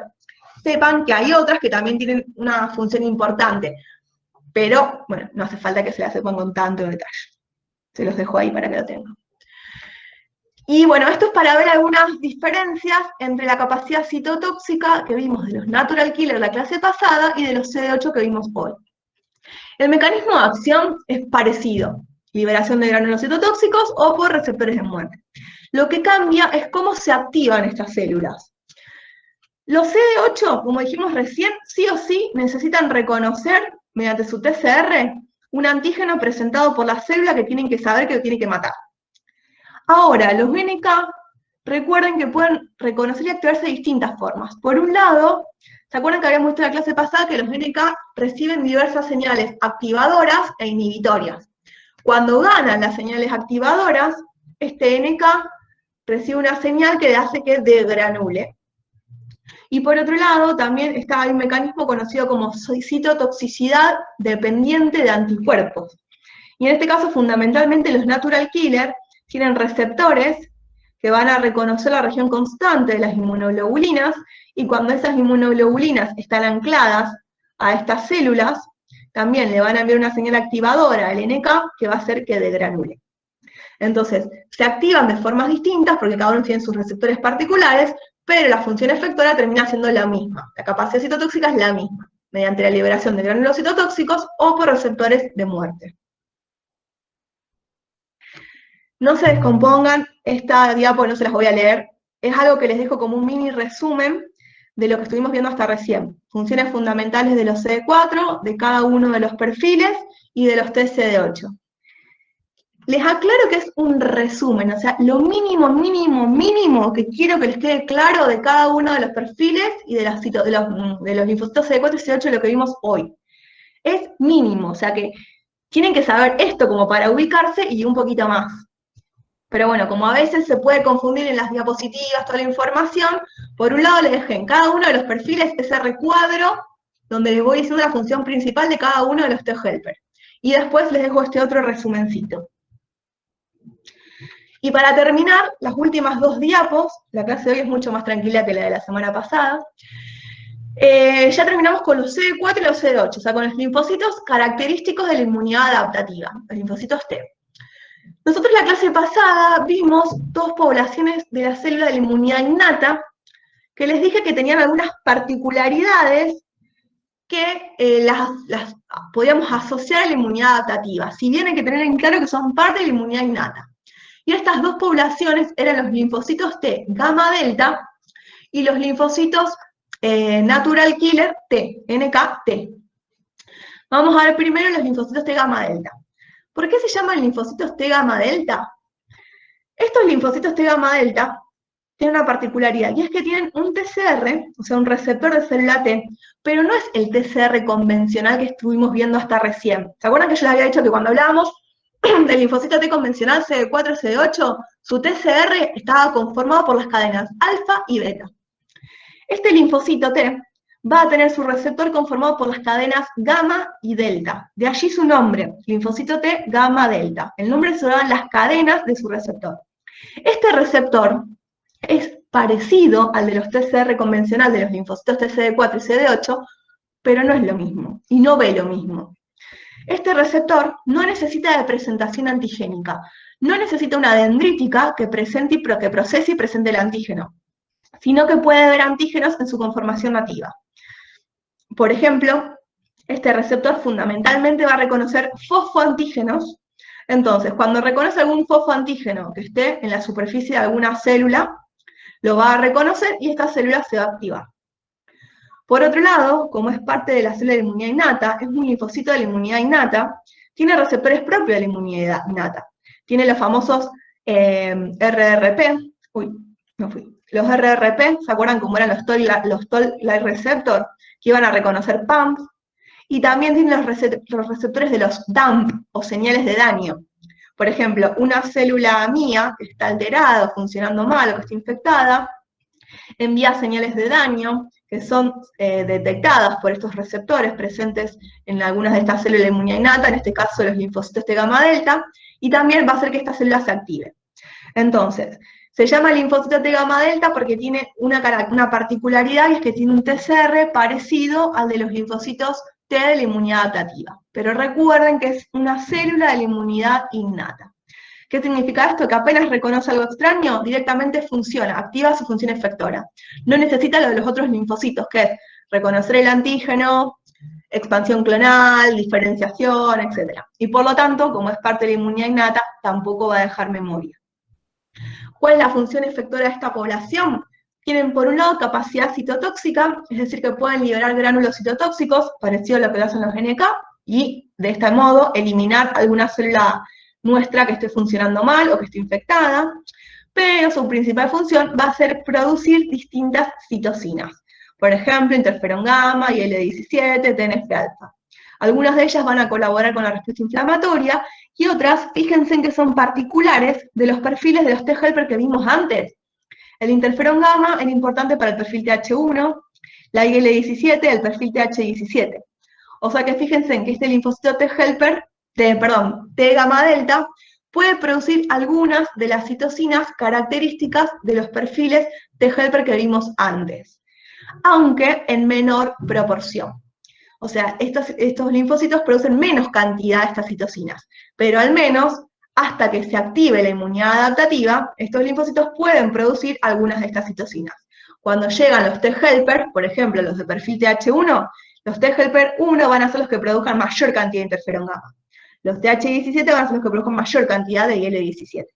sepan que hay otras que también tienen una función importante. Pero, bueno, no hace falta que se las sepan con tanto detalle. Se los dejo ahí para que lo tengan. Y bueno, esto es para ver algunas diferencias entre la capacidad citotóxica que vimos de los natural killers la clase pasada y de los CD8 que vimos hoy. El mecanismo de acción es parecido, liberación de gránulos citotóxicos o por receptores de muerte. Lo que cambia es cómo se activan estas células. Los CD8, como dijimos recién, sí o sí necesitan reconocer, mediante su TCR, un antígeno presentado por la célula que tienen que saber que lo tiene que matar. Ahora, los NK, recuerden que pueden reconocer y activarse de distintas formas. Por un lado, ¿se acuerdan que habíamos visto en la clase pasada que los NK reciben diversas señales activadoras e inhibitorias? Cuando ganan las señales activadoras, este NK recibe una señal que le hace que degranule. Y por otro lado, también está un mecanismo conocido como citotoxicidad dependiente de anticuerpos. Y en este caso, fundamentalmente, los natural killer tienen receptores que van a reconocer la región constante de las inmunoglobulinas, y cuando esas inmunoglobulinas están ancladas a estas células, también le van a enviar una señal activadora al NK que va a hacer que degranule. Entonces, se activan de formas distintas porque cada uno tiene sus receptores particulares, pero la función efectora termina siendo la misma. La capacidad citotóxica es la misma, mediante la liberación de granulos citotóxicos o por receptores de muerte. No se descompongan, esta diapo no se las voy a leer, es algo que les dejo como un mini resumen de lo que estuvimos viendo hasta recién. Funciones fundamentales de los CD4, de cada uno de los perfiles y de los TCD8. Les aclaro que es un resumen, o sea, lo mínimo que quiero que les quede claro de cada uno de los perfiles y de los linfocitos CD4 y CD8 de lo que vimos hoy. Es mínimo, o sea que tienen que saber esto como para ubicarse y un poquito más. Pero bueno, como a veces se puede confundir en las diapositivas toda la información, por un lado les dejé en cada uno de los perfiles ese recuadro donde les voy diciendo la función principal de cada uno de los T-helper. Y después les dejo este otro resumencito. Y para terminar, las últimas dos diapos, la clase de hoy es mucho más tranquila que la de la semana pasada, ya terminamos con los CD4 y los CD8, o sea, con los linfocitos característicos de la inmunidad adaptativa, los linfocitos T. Nosotros la clase pasada vimos dos poblaciones de la célula de la inmunidad innata, que les dije que tenían algunas particularidades que las podíamos asociar a la inmunidad adaptativa, si bien hay que tener en claro que son parte de la inmunidad innata. Y estas dos poblaciones eran los linfocitos T gamma delta y los linfocitos natural killer T, NK-T. Vamos a ver primero los linfocitos T gamma delta. ¿Por qué se llaman linfocitos T gamma delta? Estos linfocitos T gamma delta tienen una particularidad, y es que tienen un TCR, o sea, un receptor de célula T, pero no es el TCR convencional que estuvimos viendo hasta recién. ¿Se acuerdan que yo les había dicho que cuando hablábamos del linfocito T convencional CD4 y CD8, su TCR estaba conformado por las cadenas alfa y beta? Este linfocito T va a tener su receptor conformado por las cadenas gamma y delta. De allí su nombre, linfocito T gamma delta. El nombre se lo dan las cadenas de su receptor. Este receptor es parecido al de los TCR convencional de los linfocitos TCD4 y CD8, pero no es lo mismo, y no ve lo mismo. Este receptor no necesita de presentación antigénica, no necesita una dendrítica que procese y presente el antígeno, sino que puede ver antígenos en su conformación nativa. Por ejemplo, este receptor fundamentalmente va a reconocer fosfoantígenos. Entonces, cuando reconoce algún fosfoantígeno que esté en la superficie de alguna célula, lo va a reconocer y esta célula se va a activar. Por otro lado, como es parte de la célula de la inmunidad innata, es un linfocito de la inmunidad innata, tiene receptores propios de la inmunidad innata. Tiene los famosos RRP, los RRP, ¿se acuerdan cómo eran los Toll-like receptor? Que iban a reconocer PAMPs, y también tiene los receptores de los DAMP, o señales de daño. Por ejemplo, una célula mía que está alterada, o funcionando mal, o que está infectada, envía señales de daño que son detectadas por estos receptores presentes en algunas de estas células de inmunidad innata, en este caso los linfocitos T gamma delta, y también va a hacer que esta célula se active. Entonces, se llama linfocito T gamma delta porque tiene una particularidad, y es que tiene un TCR parecido al de los linfocitos T de la inmunidad adaptativa. Pero recuerden que es una célula de la inmunidad innata. ¿Qué significa esto? Que apenas reconoce algo extraño, directamente funciona, activa su función efectora. No necesita lo de los otros linfocitos, que es reconocer el antígeno, expansión clonal, diferenciación, etc. Y por lo tanto, como es parte de la inmunidad innata, tampoco va a dejar memoria. ¿Cuál es la función efectora de esta población? tienen por un lado capacidad citotóxica, es decir, que pueden liberar gránulos citotóxicos, parecido a lo que lo hacen los NK, y de este modo eliminar alguna célula nuestra que esté funcionando mal o que esté infectada, pero su principal función va a ser producir distintas citocinas. Por ejemplo, interferón gamma, IL-17, TNF-alfa. Algunas de ellas van a colaborar con la respuesta inflamatoria y otras, fíjense en que son particulares de los perfiles de los T-helper que vimos antes. El interferón gamma era importante para el perfil TH1, la IL-17, el perfil TH17. O sea que fíjense en que este linfocito T-helper, T gamma delta, puede producir algunas de las citocinas características de los perfiles T-helper que vimos antes, aunque en menor proporción. O sea, estos linfocitos producen menos cantidad de estas citocinas, pero al menos hasta que se active la inmunidad adaptativa, estos linfocitos pueden producir algunas de estas citocinas. Cuando llegan los T-helper, por ejemplo, los de perfil TH1, los T-helper 1 van a ser los que produzcan mayor cantidad de interferón gamma. Los TH17 van a ser los que produzcan mayor cantidad de IL-17.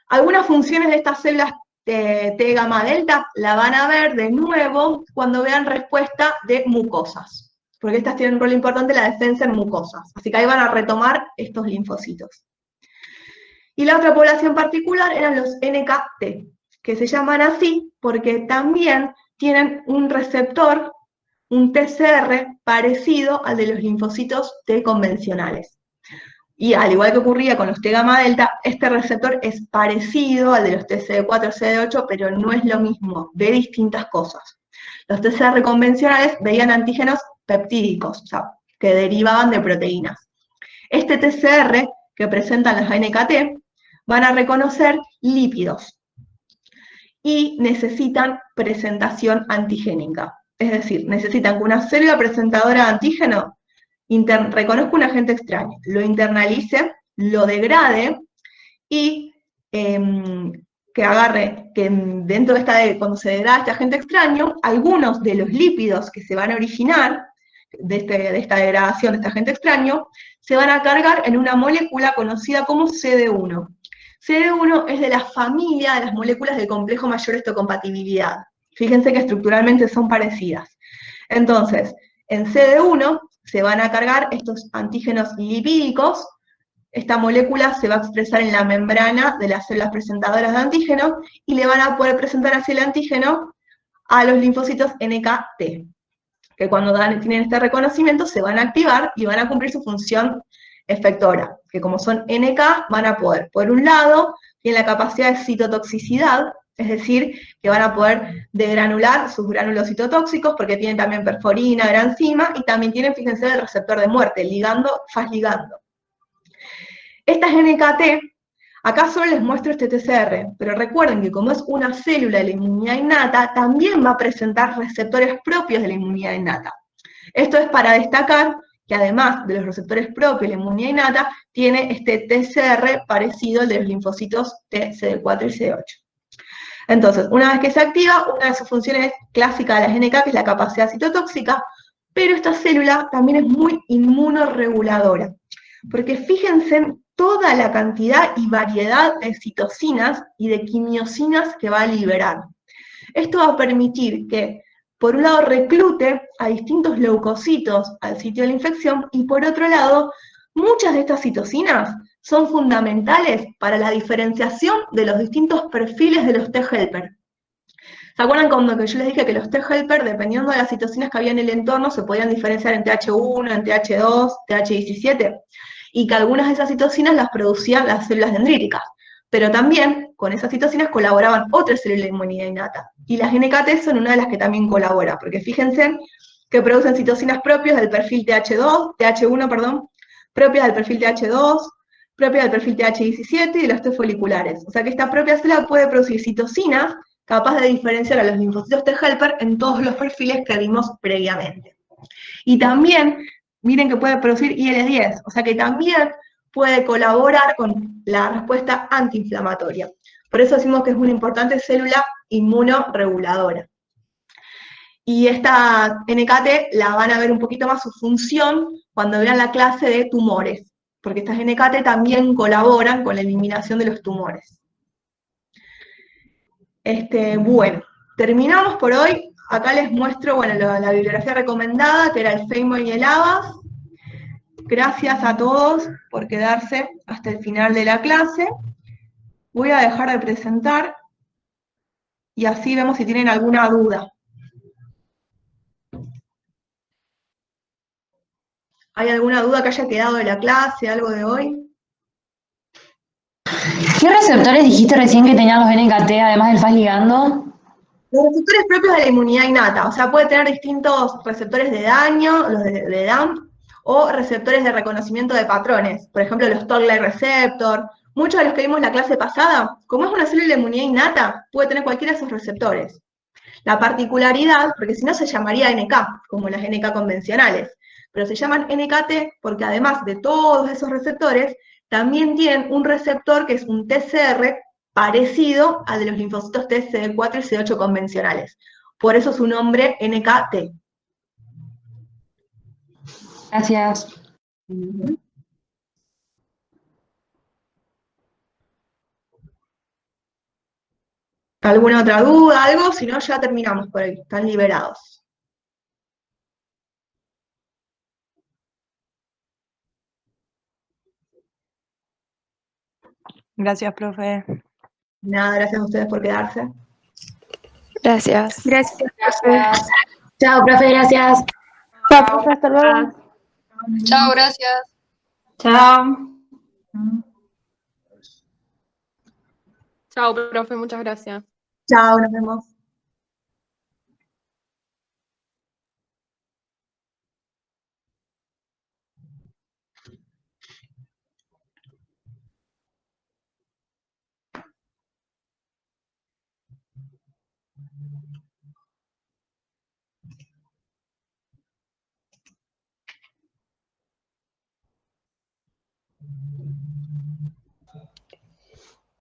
Algunas funciones de estas células T gamma delta la van a ver de nuevo cuando vean respuesta de mucosas, porque estas tienen un rol importante en la defensa en mucosas, así que ahí van a retomar estos linfocitos. Y la otra población particular eran los NKT, que se llaman así porque también tienen un receptor, un TCR, parecido al de los linfocitos T convencionales. Y al igual que ocurría con los T gamma delta, este receptor es parecido al de los TCD4, CD8, pero no es lo mismo, ve distintas cosas. Los TCR convencionales veían antígenos peptídicos, o sea, que derivaban de proteínas. Este TCR que presentan las NKT van a reconocer lípidos y necesitan presentación antigénica. Es decir, necesitan que una célula presentadora de antígeno reconozca un agente extraño, lo internalice, lo degrade y que agarre, que dentro de cuando se degrada este agente extraño, algunos de los lípidos que se van a originar de esta degradación de este agente extraño, se van a cargar en una molécula conocida como CD1. CD1 es de la familia de las moléculas del complejo mayor histocompatibilidad. Fíjense que estructuralmente son parecidas. Entonces, en CD1 se van a cargar estos antígenos lipídicos, esta molécula se va a expresar en la membrana de las células presentadoras de antígeno y le van a poder presentar así el antígeno a los linfocitos NKT, que cuando tienen este reconocimiento se van a activar y van a cumplir su función efectora, que como son NK van a poder, por un lado, tienen la capacidad de citotoxicidad, es decir, que van a poder degranular sus gránulos citotóxicos porque tienen también perforina, granzima, y también tienen, fíjense, el receptor de muerte, ligando, faz ligando. Estas NKT, acá solo les muestro este TCR, pero recuerden que como es una célula de la inmunidad innata, también va a presentar receptores propios de la inmunidad innata. Esto es para destacar que además de los receptores propios de la inmunidad innata, tiene este TCR parecido al de los linfocitos T, CD4 y CD8. Entonces, una vez que se activa, una de sus funciones clásicas de las NK, que es la capacidad citotóxica, pero esta célula también es muy inmunorreguladora, porque fíjense en toda la cantidad y variedad de citocinas y de quimiosinas que va a liberar. Esto va a permitir que, por un lado, reclute a distintos leucocitos al sitio de la infección, y por otro lado, muchas de estas citocinas son fundamentales para la diferenciación de los distintos perfiles de los T-helper. ¿Se acuerdan cuando yo les dije que los T-helper, dependiendo de las citocinas que había en el entorno, se podían diferenciar en TH1, en TH2, TH17? Y que algunas de esas citocinas las producían las células dendríticas. Pero también con esas citocinas colaboraban otras células de inmunidad innata. Y las NKT son una de las que también colabora, porque fíjense que producen citocinas propias del perfil TH1, propias del perfil TH2, propia del perfil TH17 y de los T foliculares. O sea que esta propia célula puede producir citocinas capaz de diferenciar a los linfocitos T-helper en todos los perfiles que vimos previamente. Y también, miren que puede producir IL-10, o sea que también puede colaborar con la respuesta antiinflamatoria. Por eso decimos que es una importante célula inmunorreguladora. Y esta NKT la van a ver un poquito más su función cuando vean la clase de tumores, porque estas NKT también colaboran con la eliminación de los tumores. Bueno, terminamos por hoy. Acá les muestro, bueno, la bibliografía recomendada, que era el Feynman y el Abas. Gracias a todos por quedarse hasta el final de la clase. Voy a dejar de presentar y así vemos si tienen alguna duda. ¿Hay alguna duda que haya quedado de la clase, algo de hoy? ¿Qué receptores dijiste recién que tenían los NKT además del FAS ligando? Los receptores propios de la inmunidad innata, o sea, puede tener distintos receptores de daño, los de DAMP, o receptores de reconocimiento de patrones, por ejemplo, los Toll-like receptor. Muchos de los que vimos en la clase pasada, como es una célula de inmunidad innata, puede tener cualquiera de esos receptores. La particularidad, porque si no se llamaría NK, como las NK convencionales, pero se llaman NKT porque además de todos esos receptores, también tienen un receptor que es un TCR parecido al de los linfocitos T, CD4 y CD8 convencionales. Por eso su nombre NKT. Gracias. ¿Alguna otra duda, algo? Si no, ya terminamos por ahí. Están liberados. Gracias, profe. Nada, gracias a ustedes por quedarse. Gracias. Gracias. Gracias. Chao, profe, gracias. Chao, profe, hasta luego. Chao, gracias. Chao. Chao, profe, muchas gracias. Chao, nos vemos.